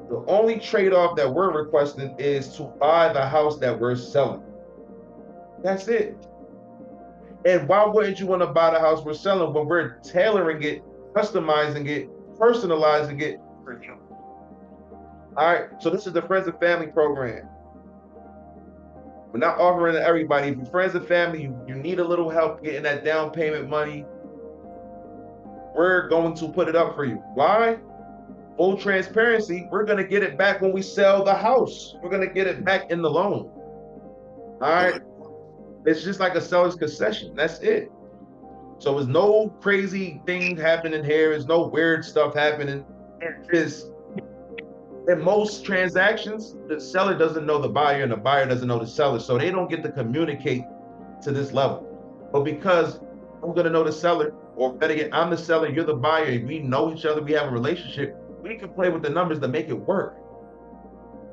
The only trade-off that we're requesting is to buy the house that we're selling. That's it. And why wouldn't you want to buy the house we're selling when we're tailoring it, customizing it, personalizing it for you? All right, so this is the Friends and Family program. We're not offering to everybody. If you're friends and family, you need a little help getting that down payment money, we're going to put it up for you. Why? Full transparency, we're going to get it back when we sell the house. We're going to get it back in the loan. All right? It's just like a seller's concession. That's it. So there's no crazy thing happening here. There's no weird stuff happening. It's just, in most transactions, the seller doesn't know the buyer and the buyer doesn't know the seller. So they don't get to communicate to this level. But because I'm gonna know the seller, or better yet, I'm the seller, you're the buyer, we know each other, we have a relationship, we can play with the numbers to make it work.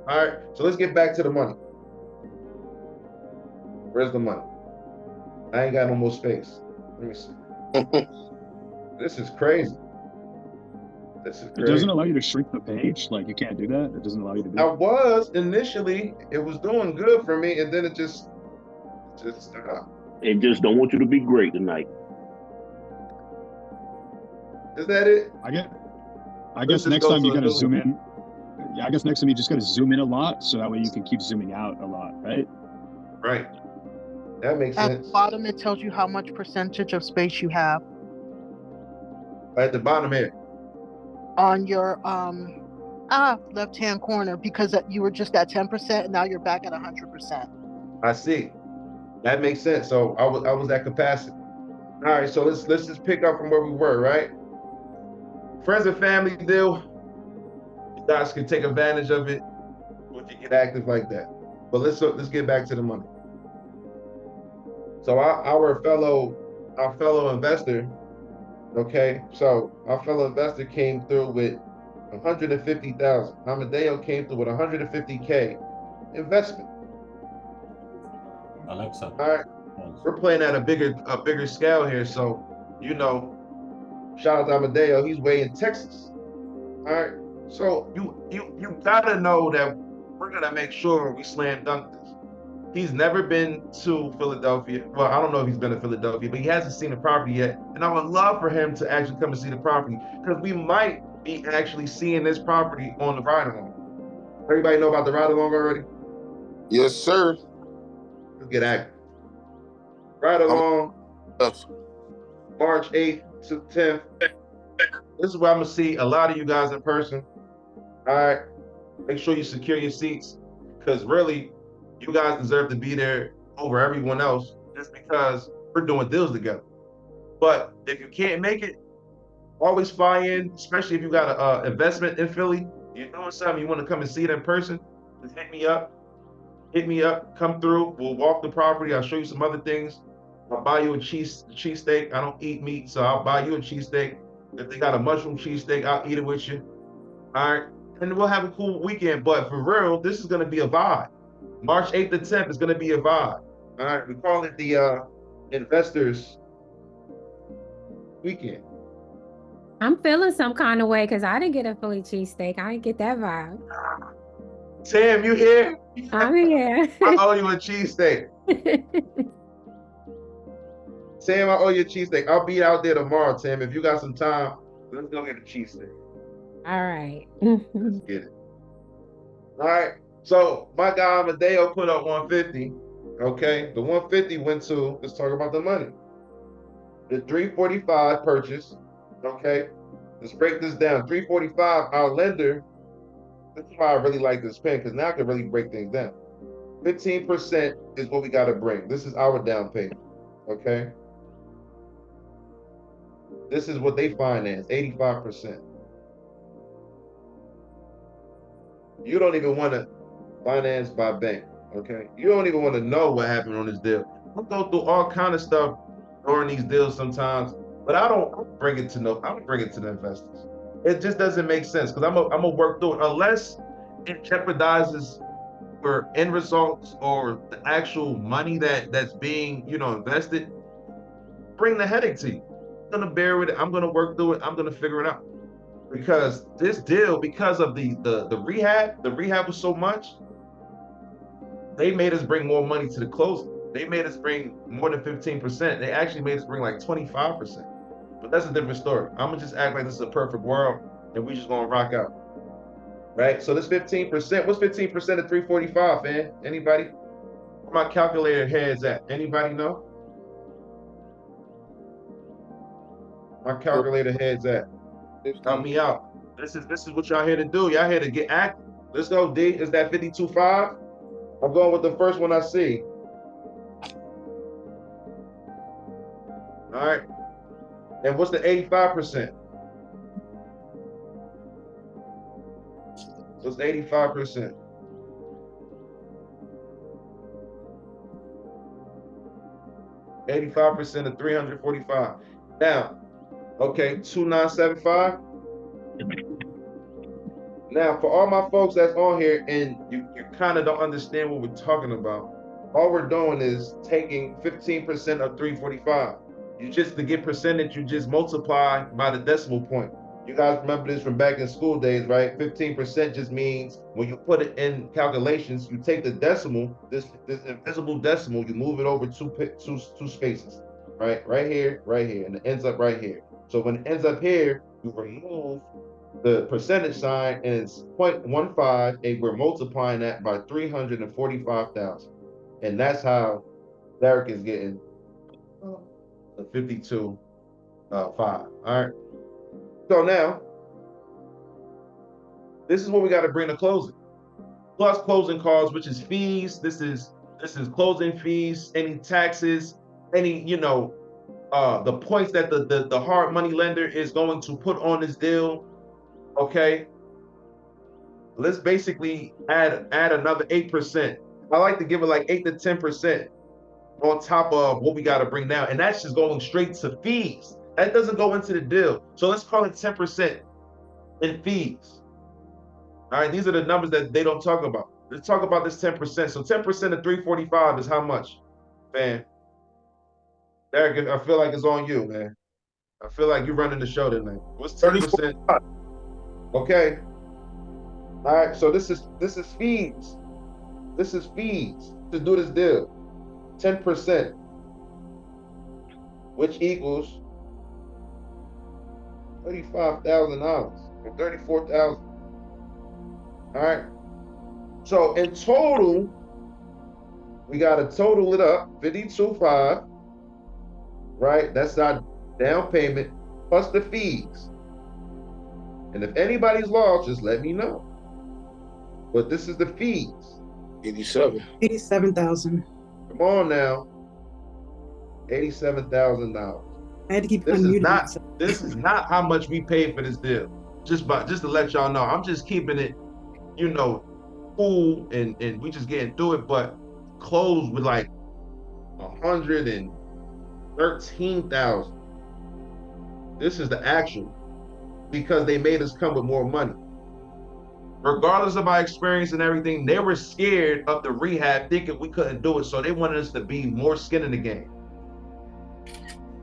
All right, so let's get back to the money. Where's the money? I ain't got no more space. Let me see. This is crazy. This is crazy. It doesn't allow you to shrink the page. Like, you can't do that. It doesn't allow you to do I that. was initially, it was doing good for me, and then it just stopped. They just don't want you to be great tonight. Is that it? I guess next time you gotta zoom in. Yeah, I guess next time you just gotta zoom in a lot, so that way you can keep zooming out a lot, right? Right. That makes At sense. the bottom, it tells you how much percentage of space you have At the bottom here. on your left-hand corner, because you were just at 10% and now you're back at 100%. I see. That makes sense. So I was at capacity. All right, so let's just pick up from where we were, right? Friends and family deal. You guys can take advantage of it when you get active like that. But let's get back to the money. So our fellow investor, okay? So our fellow investor came through with 150,000. Amadeo came through with 150K investment. Alexa. All right, we're playing at a bigger scale here. So, shout out to Amadeo. He's way in Texas. All right, so you gotta know that we're gonna make sure we slam dunk this. He's never been to Philadelphia. Well, I don't know if he's been to Philadelphia, but he hasn't seen the property yet. And I would love for him to actually come and see the property, because we might be actually seeing this property on the ride along. Everybody know about the ride along already? Yes, sir. Let's get active. Ride along, March 8th to 10th. This is where I'm gonna see a lot of you guys in person. All right, make sure you secure your seats, because really, you guys deserve to be there over everyone else, just because we're doing deals together. But if you can't make it, always fly in, especially if you got an investment in Philly, you're doing something, you want to come and see it in person, just hit me up, come through, we'll walk the property, I'll show you some other things. I'll buy you a cheesesteak. I don't eat meat, so I'll buy you a cheesesteak. If they got a mushroom cheesesteak, I'll eat it with you. All right, and we'll have a cool weekend. But for real, this is gonna be a vibe. March 8th to 10th is gonna be a vibe. All right, we call it the investors weekend. I'm feeling some kind of way because I didn't get a Philly cheesesteak. I didn't get that vibe. Sam, you here? I'm here. I owe you a cheesesteak. Sam, I owe you a cheesesteak. I'll be out there tomorrow, Sam. If you got some time, let's go get a cheesesteak. All right. Let's get it. All right. So my guy Amadeo put up 150. Okay. The 150 went to, let's talk about the money. The 345 purchase. Okay. Let's break this down. 345, our lender, this is why I really like this pen, because now I can really break things down. 15% is what we got to bring. This is our down payment. Okay. This is what they finance, 85%. You don't even want to finance by bank, okay? You don't even want to know what happened on this deal. We'll go through all kind of stuff during these deals sometimes, but I don't bring it to the investors. It just doesn't make sense, because I'm gonna work through it unless it jeopardizes for end results or the actual money that's being invested. Bring the headache to you. I'm gonna bear with it. I'm gonna work through it. I'm gonna figure it out. Because this deal, because of the rehab was so much, they made us bring more money to the closing. They made us bring more than 15%. They actually made us bring like 25%. But that's a different story. I'm gonna just act like this is a perfect world and we just gonna rock out. Right? So this 15%, what's 15% of 345, man? Anybody? Where my calculator heads at? Anybody know? My calculator heads at. Help me out. This is what y'all here to do. Y'all here to get active. Let's go, D. Is that 52.5? I'm going with the first one I see. All right. And what's the 85%? What's 85%? $85% of 345. Now, okay, 2975. Now, for all my folks that's on here and you kind of don't understand what we're talking about, all we're doing is taking 15% of 345. You just, to get percentage, you just multiply by the decimal point. You guys remember this from back in school days, right? 15% just means when you put it in calculations, you take the decimal, this invisible decimal, you move it over two spaces, right? Right here, and it ends up right here. So when it ends up here, you remove the percentage sign and it's 0.15, and we're multiplying that by 345,000. And that's how Derek is getting the 52.5. All right. So now, this is what we got to bring to closing. Plus closing costs, which is fees. This is closing fees, any taxes, any, the points that the hard money lender is going to put on this deal. Okay. Let's basically add another 8%. I like to give it like 8 to 10% on top of what we got to bring down. And that's just going straight to fees. That doesn't go into the deal. So let's call it 10% in fees. All right, these are the numbers that they don't talk about. Let's talk about this 10%. So 10% of 345 is how much, man? Derek, I feel like it's on you, man. I feel like you're running the show tonight. What's 10%? Okay. All right, so this is fees. This is fees to do this deal. 10%, which equals $35,000 or $34,000. All right. So in total, we got to total it up 52.5. Right? That's our down payment plus the fees. And if anybody's lost, just let me know. But this is the fees. 87,000. Come on now. $87,000. I had to keep this unmuting. This is not how much we paid for this deal. Just to let y'all know. I'm just keeping it, cool and we just getting through it, but closed with like 113,000. This is the actual, because they made us come with more money. Regardless of our experience and everything, they were scared of the rehab, thinking we couldn't do it, so they wanted us to be more skin in the game.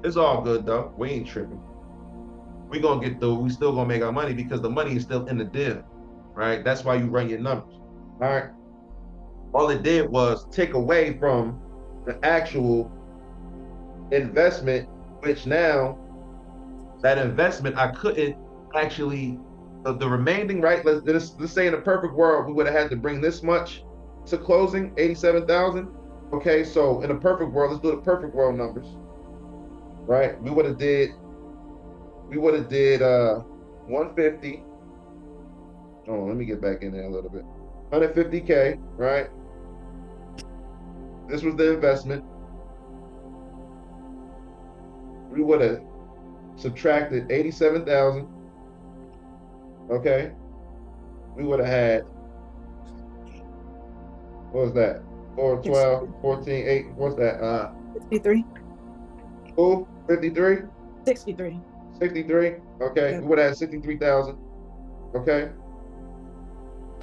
It's all good though. We ain't tripping. We gonna get through. We still gonna make our money because the money is still in the deal, right? That's why you run your numbers. All right. All it did was take away from the actual investment, which now that investment I couldn't actually, the remaining, right? Let's say in a perfect world we would have had to bring this much to closing, 87,000. Okay, so in a perfect world, let's do the perfect world numbers, right? We would have did 150. Oh, let me get back in there a little bit. 150K, right? This was the investment. We would have subtracted 87,000. Okay. We would have had, what was that? 4, 12, 14, 8. What's that? 63. Who? 53? 63. 63. Okay. Yep. We would have had 63,000. Okay.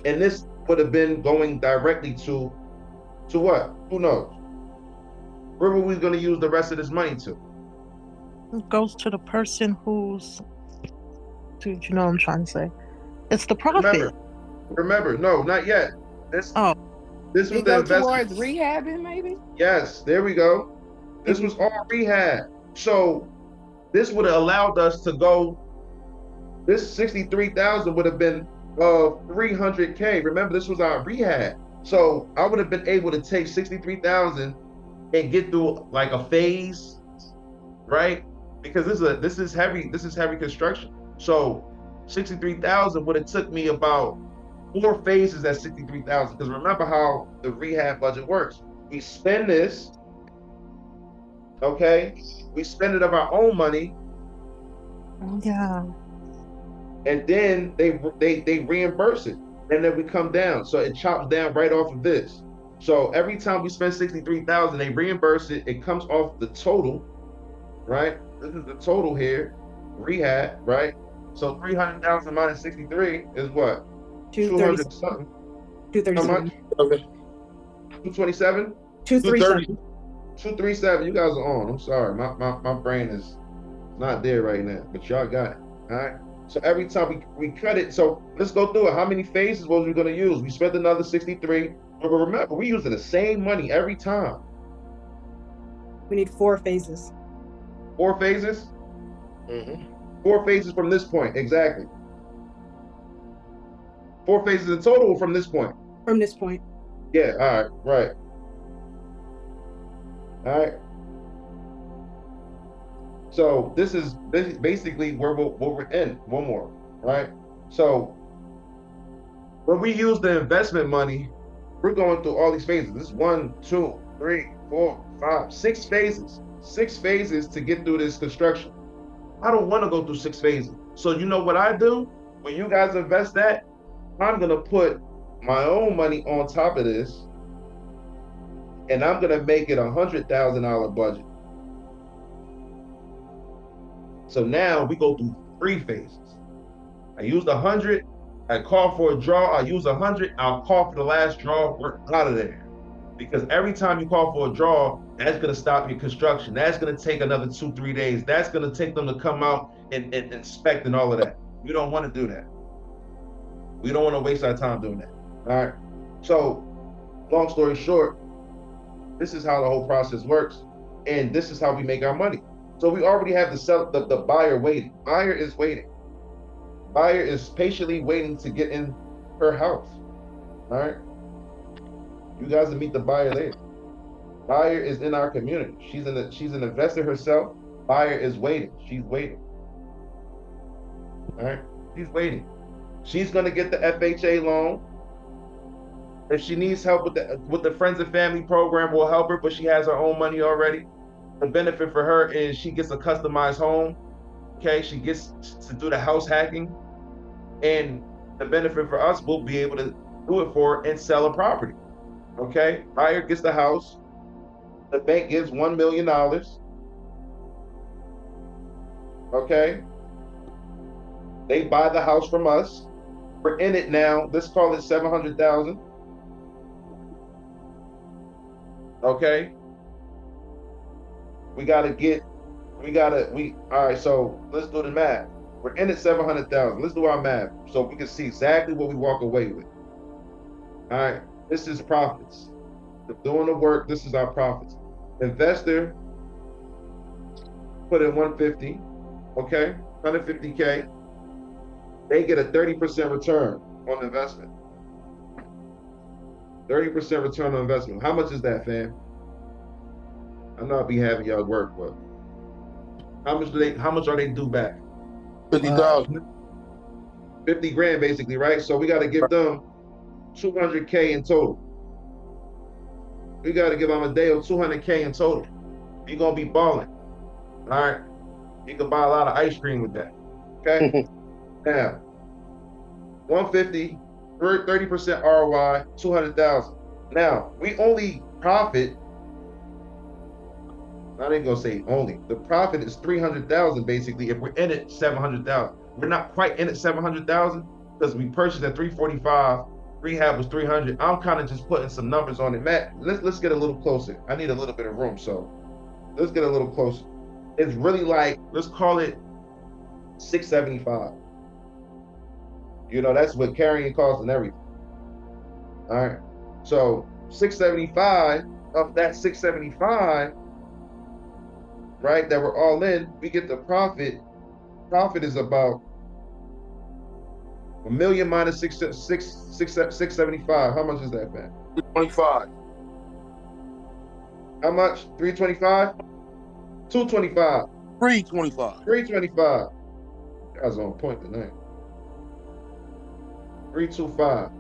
And this would have been going directly to what? Who knows? Where were we going to use the rest of this money to? It goes to the person who's, dude, you know what I'm trying to say. It's the profit. Remember, no, not yet. This was the go investment. towards rehabbing, maybe? Yes, there we go. This was all rehab. So this would have allowed us to go, this 63,000 would have been 300K. Remember, this was our rehab. So I would have been able to take 63,000 and get through like a phase, right? Because this is heavy construction. So 63,000 would have took me about 4 phases at 63,000. Because remember how the rehab budget works. We spend this, Okay, we spend it of our own money, Yeah. and then they reimburse it, and then we come down. So it chops down right off of this. So every time we spend 63,000, they reimburse it. It comes off the total, right? This is the total here, rehab, right? So 300,000 minus 63 is what? 200 something. How much? 227? 230. 237. You guys are on. I'm sorry. My brain is not there right now, but y'all got it. All right. So every time we cut it, so let's go through it. How many phases was we going to use? We spent another 63. But remember, we're using the same money every time. We need 4 phases. 4 phases? Mm-hmm. 4 phases from this point, exactly. 4 phases in total from this point. From this point. Yeah, all right, right. All right. So this is basically where we're in. One more, right? So when we use the investment money, we're going through all these phases. This is 1, 2, 3, 4, 5, 6 phases. 6 phases to get through this construction. I don't want to go through 6 phases. So you know what I do? When you guys invest that, I'm gonna put my own money on top of this, and I'm gonna make it $100,000 budget. So now we go through 3 phases. I used 100, I call for a draw, I use 100, I'll call for the last draw, we're out of there. Because every time you call for a draw, that's gonna stop your construction. That's gonna take another 2-3 days. That's gonna take them to come out and inspect and all of that. We don't wanna do that. We don't wanna waste our time doing that, all right? So, long story short, this is how the whole process works, and this is how we make our money. So we already have the buyer waiting. Buyer is waiting. Buyer is patiently waiting to get in her house. All right. You guys will meet the buyer later. Buyer is in our community. She's an investor herself. Buyer is waiting. She's waiting. All right. She's waiting. She's gonna get the FHA loan. If she needs help with the friends and family program, we'll help her, but she has her own money already. The benefit for her is she gets a customized home. Okay, she gets to do the house hacking, and the benefit for us, we'll be able to do it for her and sell a property. Okay, buyer gets the house. The bank gives $1 million. Okay, they buy the house from us. We're in it now. Let's call it 700,000. Okay. All right, so let's do the math. We're in at 700,000. Let's do our math so we can see exactly what we walk away with. All right, this is profits. Doing the work, this is our profits. Investor put in 150, okay, 150K. They get a 30% return on investment. 30% return on investment. How much is that, fam? I know I'll be having y'all work, but how much are they due back? 50,000. 50 grand basically, right? So we got to give them 200K in total. We got to give Amadeo 200K in total. You're going to be balling. All right. You can buy a lot of ice cream with that. Okay. Now, 150, 30% ROI, 200,000. Now, we only profit. I ain't gonna say only. The profit is 300,000 basically. If we're in it 700,000, we're not quite in it 700,000 because we purchased at 345. Rehab was 300. I'm kind of just putting some numbers on it. Matt, let's get a little closer. I need a little bit of room, so let's get a little closer. It's really like, let's call it 675. You know, that's with carrying costs and everything. All right. So 675 of that 675. Right, that we're all in, we get the profit. Profit is about $1 million minus 675. How much is that, man? 325. How much? 325? 225. 325. 325. You guys are on point tonight. 325. All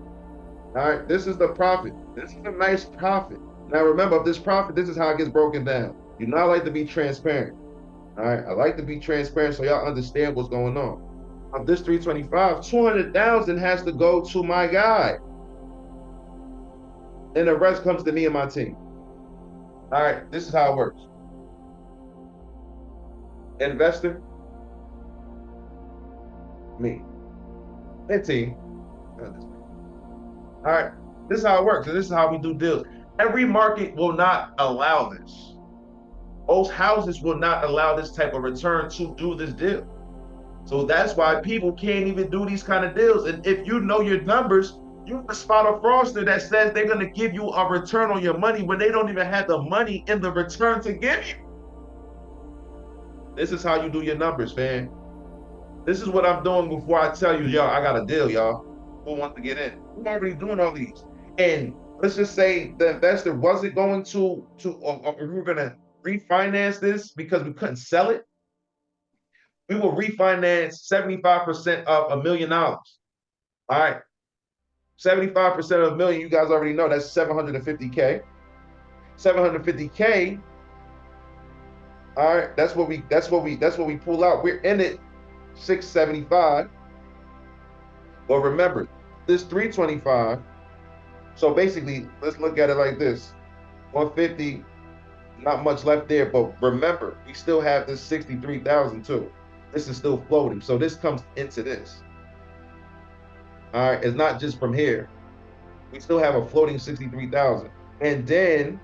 right, this is the profit. This is a nice profit. Now remember, this profit, this is how it gets broken down. You know, I like to be transparent. All right, I like to be transparent so y'all understand what's going on. Of this 325, 200,000 has to go to my guy, and the rest comes to me and my team. All right, this is how it works. Investor, me, and team. All right, this is how it works, and this is how we do deals. Every market will not allow this. Most houses will not allow this type of return to do this deal. So that's why people can't even do these kind of deals. And if you know your numbers, you can spot a fraudster that says they're going to give you a return on your money when they don't even have the money in the return to give you. This is how you do your numbers, man. This is what I'm doing before I tell you, y'all, I got a deal, y'all. Who wants to get in? I'm already doing all these. And let's just say the investor wasn't going to or we were going to refinance this because we couldn't sell it. We will refinance 75% of $1 million. All right. 75% of $1 million, you guys already know that's 750K. 750K. All right, that's what we pull out. We're in it 675. Well, remember, this 325. So basically, let's look at it like this. 150, not much left there, but remember, we still have this 63,000 too. This is still floating. So this comes into this. All right, it's not just from here. We still have a floating 63,000. And then,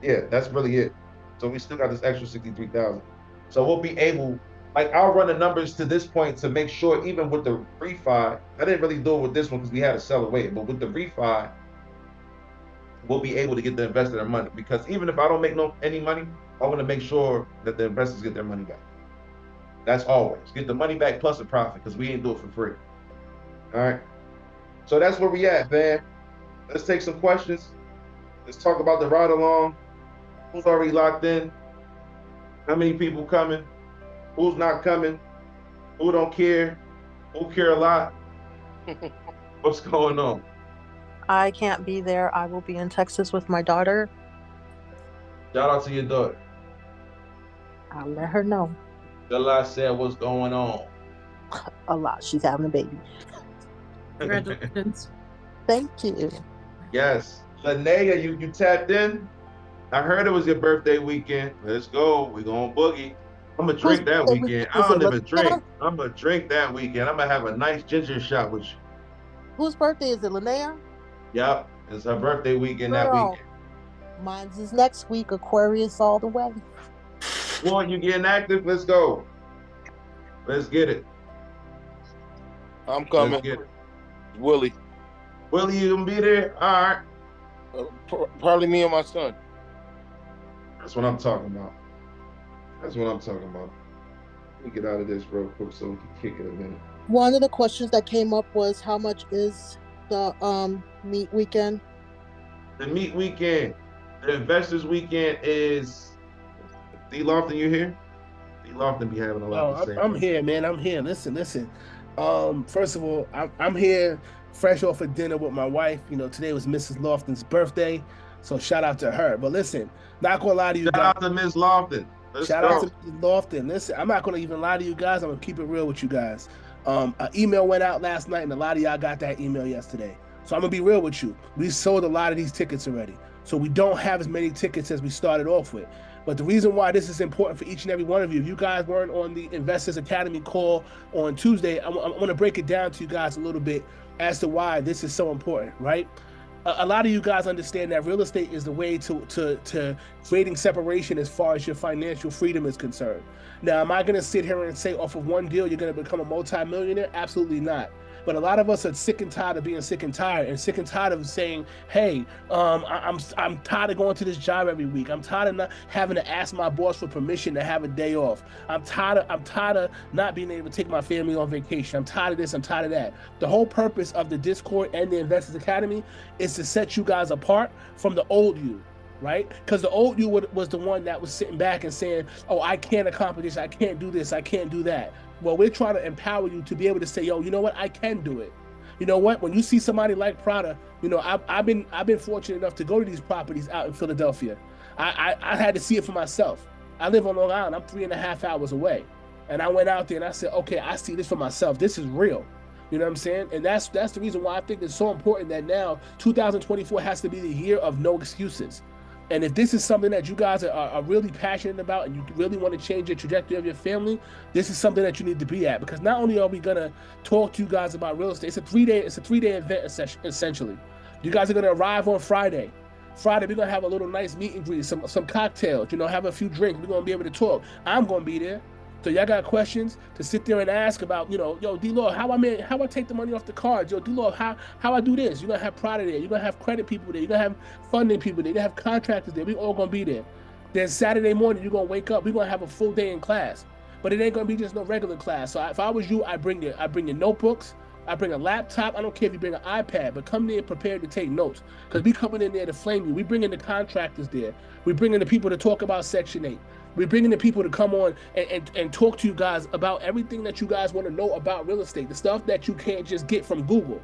yeah, that's really it. So we still got this extra 63,000. So we'll be able, like, I'll run the numbers to this point to make sure, even with the refi, I didn't really do it with this one because we had to sell away, but with the refi, we'll be able to get the investor their money. Because even if I don't make any money, I want to make sure that the investors get their money back. That's always. Get the money back plus a profit, because we ain't do it for free. All right. So that's where we at, man. Let's take some questions. Let's talk about the ride along. Who's already locked in? How many people coming? Who's not coming? Who don't care? Who care a lot? What's going on? I can't be there. I will be in Texas with my daughter. Shout out to your daughter. I'll let her know. Tell her I said what's going on. A lot. She's having a baby. Congratulations. Thank you. Yes. Linnea, you tapped in? I heard it was your birthday weekend. Let's go. We're going to boogie. I'm going to drink that weekend. I don't even drink. I'm going to drink that weekend. I'm going to have a nice ginger shot with you. Whose birthday is it, Linnea? Yep. It's her birthday weekend that weekend. Mine's is next week. Aquarius all the way. Come on, you getting active? Let's go. Let's get it. I'm coming. Let's get it. Willie. Willie, you gonna be there? All right. Probably me and my son. That's what I'm talking about. That's what I'm talking about. Let me get out of this real quick so we can kick it a minute. One of the questions that came up was how much is the meet weekend? The meet weekend, the investors weekend is. D. Lofton, you here? D. Lofton be having a lot to say. I'm here, man. I'm here. Listen. First of all, I'm here fresh off of dinner with my wife. You know, today was Mrs. Lofton's birthday, so shout out to her. But listen, not gonna lie to you guys. Shout out to Ms. Lofton. Shout out to Mrs. Lofton. Listen, I'm not gonna even lie to you guys. I'm gonna keep it real with you guys. An email went out last night, and a lot of y'all got that email yesterday. So I'm gonna be real with you. We sold a lot of these tickets already, so we don't have as many tickets as we started off with. But the reason why this is important for each and every one of you, if you guys weren't on the Investors Academy call on Tuesday, I want to break it down to you guys a little bit as to why this is so important, right? A lot of you guys understand that real estate is the way to creating separation as far as your financial freedom is concerned. Now, am I going to sit here and say off of one deal you're going to become a multimillionaire? Absolutely not. But a lot of us are sick and tired of being sick and tired of saying, hey, I'm tired of going to this job every week. I'm tired of not having to ask my boss for permission to have a day off. I'm tired of not being able to take my family on vacation. I'm tired of this, I'm tired of that. The whole purpose of the Discord and the Investors Academy is to set you guys apart from the old you. Right? Because the old you was the one that was sitting back and saying, oh, I can't accomplish this, I can't do this, I can't do that. Well, we're trying to empower you to be able to say, yo, you know what, I can do it. You know what, when you see somebody like Prada, you know, I've been fortunate enough to go to these properties out in Philadelphia. I had to see it for myself. I live on Long Island. I'm 3.5 hours away. And I went out there and I said, okay, I see this for myself. This is real. You know what I'm saying? And that's the reason why I think it's so important that now 2024 has to be the year of no excuses. And if this is something that you guys are really passionate about and you really want to change the trajectory of your family, this is something that you need to be at. Because not only are we gonna talk to you guys about real estate, it's a three-day event essentially. You guys are gonna arrive on Friday. Friday, we're gonna have a little nice meet and greet, some cocktails, have a few drinks. We're gonna be able to talk. I'm gonna be there. So y'all got questions to sit there and ask about, yo, D-Lord, how I take the money off the cards? Yo, D-Lord, how I do this? You're gonna have Prada there, you're gonna have credit people there, you're gonna have funding people there, you're gonna have contractors there, we all gonna be there. Then Saturday morning, you're gonna wake up, we're gonna have a full day in class. But it ain't gonna be just no regular class. So if I was you, I bring your notebooks, I bring a laptop. I don't care if you bring an iPad, but come there prepared to take notes. Because we coming in there to flame you. We bringing the contractors there. We bringing the people to talk about Section 8. We're bringing the people to come on and talk to you guys about everything that you guys want to know about real estate, the stuff that you can't just get from Google.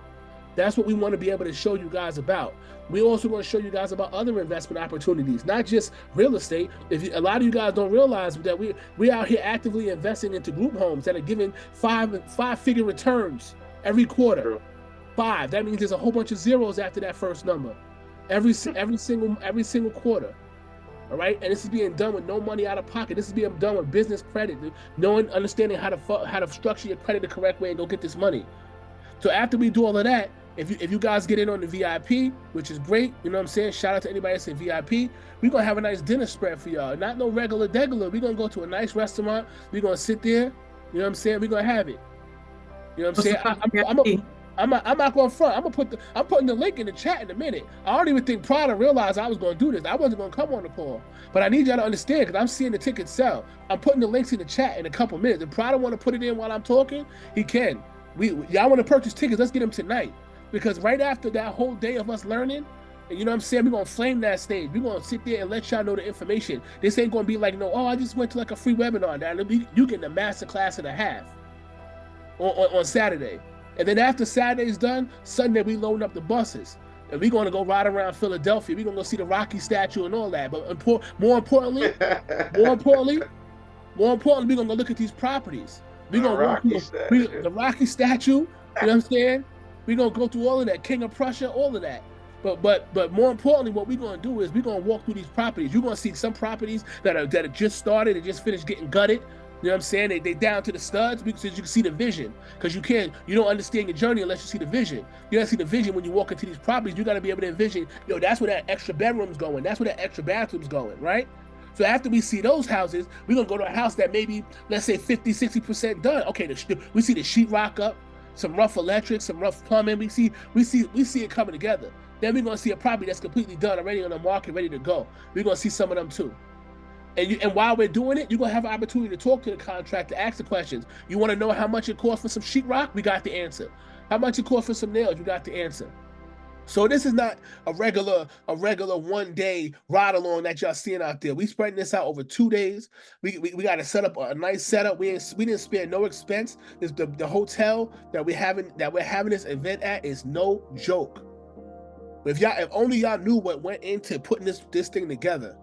That's what we want to be able to show you guys about. We also want to show you guys about other investment opportunities, not just real estate. A lot of you guys don't realize that we out here actively investing into group homes that are giving five-figure returns every quarter. 5. That means there's a whole bunch of zeros after that first number. Every single quarter. All right, and this is being done with no money out of pocket. This is being done with business credit, understanding how to structure your credit the correct way and go get this money. So after we do all of that, if you guys get in on the VIP, which is great, you know what I'm saying? Shout out to anybody that's in VIP. We're gonna have a nice dinner spread for y'all. Not no regular degular. We're gonna go to a nice restaurant. We're gonna sit there. You know what I'm saying? We're gonna have it. You know what I'm saying? I'm not going front. I'm putting the link in the chat in a minute. I don't even think Prada realized I was going to do this. I wasn't going to come on the call, but I need y'all to understand because I'm seeing the tickets sell. I'm putting the links in the chat in a couple minutes. If Prada want to put it in while I'm talking, he can. Y'all want to purchase tickets? Let's get them tonight, because right after that whole day of us learning, and you know what I'm saying, we're gonna flame that stage. We're gonna sit there and let y'all know the information. This ain't gonna be like, I just went to like a free webinar. Now you getting a master class and a half on Saturday. And then after Saturday's done, Sunday we loading up the buses. And we're gonna go ride around Philadelphia. We're gonna go see the Rocky statue and all that. But more importantly, we're gonna go look at these properties. We're gonna walk through the Rocky statue, you know what I'm saying? We're gonna go through all of that, King of Prussia, all of that. But more importantly, what we're gonna do is we're gonna walk through these properties. You're gonna see some properties that are just started and just finished getting gutted. You know what I'm saying? They down to the studs because you can see the vision. Because you don't understand your journey unless you see the vision. You gotta see the vision when you walk into these properties. You gotta be able to envision, that's where that extra bedroom's going. That's where that extra bathroom's going, right? So after we see those houses, we're gonna go to a house that maybe, let's say 50, 60% done. Okay, we see the sheetrock up, some rough electric, some rough plumbing. We see it coming together. Then we're gonna see a property that's completely done, already on the market, ready to go. We're gonna see some of them too. And while we're doing it, you're gonna have an opportunity to talk to the contractor, ask the questions. You want to know how much it costs for some sheetrock? We got the answer. How much it costs for some nails? You got the answer. So this is not a regular 1 day ride along that y'all seeing out there. We spreading this out over 2 days. We got to set up a nice setup. We didn't spare no expense. The hotel that we're having this event at is no joke. If only y'all knew what went into putting this thing together.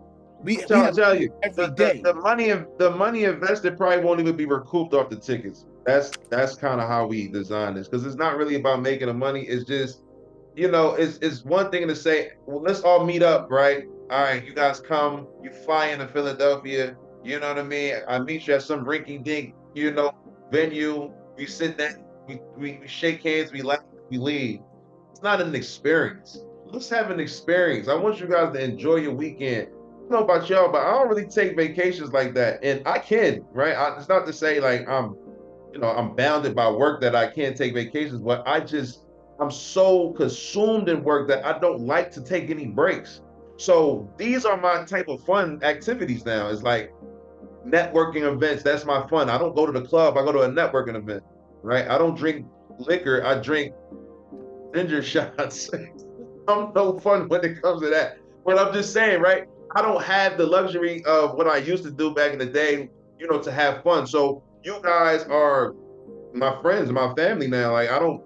I'll tell you, the money invested probably won't even be recouped off the tickets. That's kind of how we design this, because it's not really about making the money. It's just, it's one thing to say, well, let's all meet up, right? All right, you guys come, you fly into Philadelphia, you know what I mean? I meet you at some rinky-dink, venue. We sit there, we shake hands, we laugh, we leave. It's not an experience. Let's have an experience. I want you guys to enjoy your weekend. I don't know about y'all, but I don't really take vacations like that. And I can, right? It's not to say like I'm bounded by work that I can't take vacations, but I'm so consumed in work that I don't like to take any breaks. So these are my type of fun activities now. It's like networking events. That's my fun. I don't go to the club. I go to a networking event, right? I don't drink liquor. I drink ginger shots. I'm no fun when it comes to that. But I'm just saying, right? I don't have the luxury of what I used to do back in the day, to have fun. So you guys are my friends, my family now. Like I'm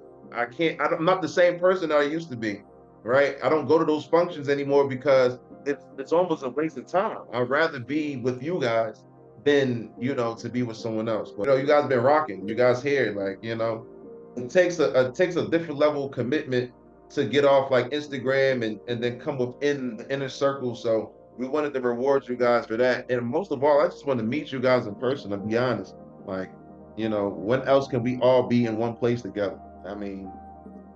not the same person that I used to be, right? I don't go to those functions anymore because it's almost a waste of time. I'd rather be with you guys than, to be with someone else. But, you guys been rocking. You guys here, like, it takes a different level of commitment to get off like Instagram and then come within the inner circle. So we wanted to reward you guys for that. And most of all, I just want to meet you guys in person, to be honest. Like, when else can we all be in one place together? I mean,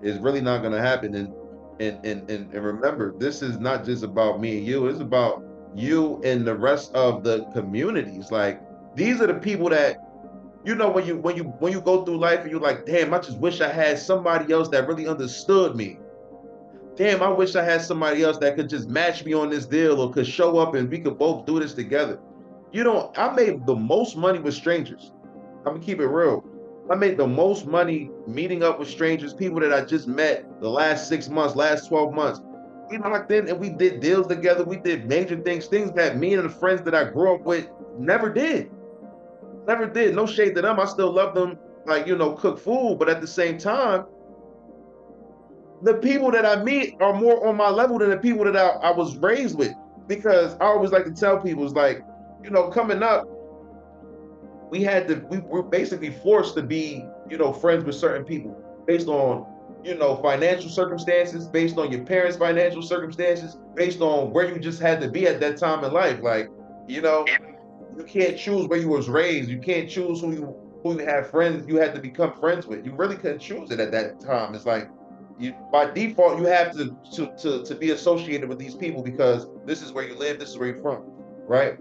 it's really not gonna happen. And remember, this is not just about me and you, it's about you and the rest of the communities. Like, these are the people that, when you go through life and you're like, damn, I just wish I had somebody else that really understood me. Damn, I wish I had somebody else that could just match me on this deal or could show up and we could both do this together. I made the most money with strangers. I'm gonna keep it real. I made the most money meeting up with strangers, people that I just met the last 6 months, last 12 months. We locked in and we did deals together. We did major things that me and the friends that I grew up with never did. Never did. No shade to them. I still love them, like, cook food. But at the same time, the people that I meet are more on my level than the people that I was raised with. Because I always like to tell people, it's like, coming up, we were basically forced to be, friends with certain people based on, financial circumstances, based on your parents' financial circumstances, based on where you just had to be at that time in life. Like, you can't choose where you was raised. You can't choose who you had friends. You had to become friends with. You really couldn't choose it at that time. It's like, by default, you have to be associated with these people because this is where you live. This is where you're from, right?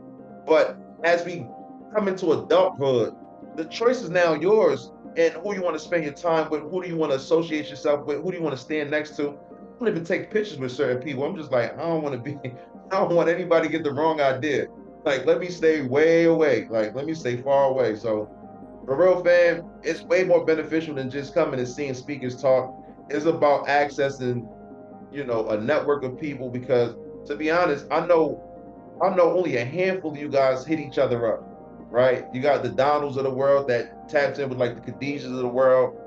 But as we come into adulthood, the choice is now yours and who you want to spend your time with, who do you want to associate yourself with, who do you want to stand next to. I don't even take pictures with certain people. I'm just like, I don't want anybody to get the wrong idea. Like, let me stay way away. Like, let me stay far away. So, for real, fam, it's way more beneficial than just coming and seeing speakers talk. It's about accessing, a network of people because, to be honest, I know only a handful of you guys hit each other up, right? You got the Donalds of the world that taps in with like the Khadijas of the world,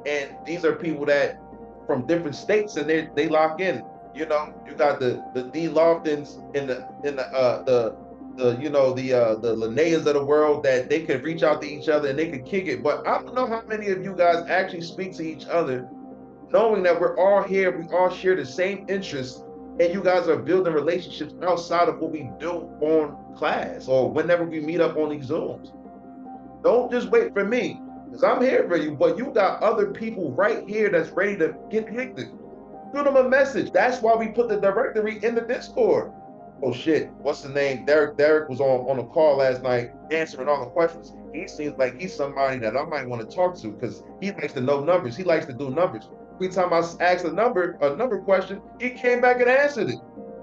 and these are people that from different states and they lock in. You got the D Loftons and the Linneas of the world that they could reach out to each other and they could kick it. But I don't know how many of you guys actually speak to each other, knowing that we're all here, we all share the same interests, and you guys are building relationships outside of what we do on class or whenever we meet up on these Zooms. Don't just wait for me, because I'm here for you, but you got other people right here that's ready to get connected. Shoot them a message. That's why we put the directory in the Discord. Oh shit, what's the name? Derek was on a call last night answering all the questions. He seems like he's somebody that I might want to talk to because he likes to know numbers. He likes to do numbers. Every time I asked a number question, he came back and answered it.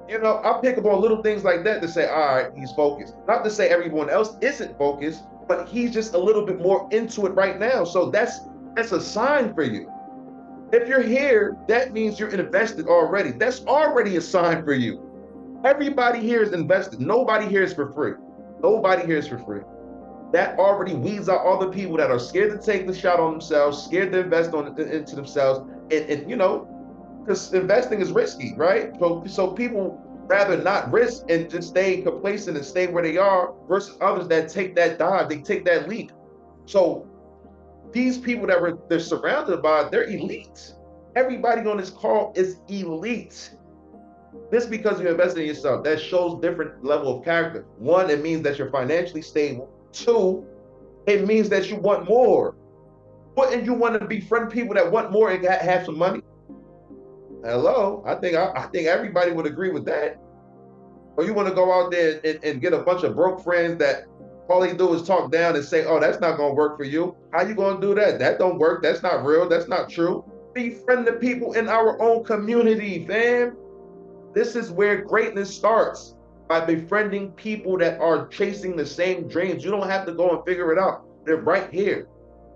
I pick up on little things like that to say, all right, he's focused. Not to say everyone else isn't focused, but he's just a little bit more into it right now. So that's a sign for you. If you're here, that means you're invested already. That's already a sign for you. Everybody here is invested. Nobody here is for free. Nobody here is for free. That already weeds out all the people that are scared to take the shot on themselves, scared to invest into themselves, and because investing is risky, right? So people rather not risk and just stay complacent and stay where they are versus others that take that dive, they take that leap. So these people that they're surrounded by, they're elites. Everybody on this call is elite. This because you invested in yourself. That shows different level of character. One, it means that you're financially stable. Two, it means that you want more. Wouldn't you want to befriend people that want more and have some money? Hello, I think everybody would agree with that. Or you want to go out there and get a bunch of broke friends that all they do is talk down and say, oh, that's not going to work for you. How you going to do that? That don't work. That's not real. That's not true. Befriend the people in our own community, fam. This is where greatness starts, by befriending people that are chasing the same dreams. You don't have to go and figure it out. They're right here.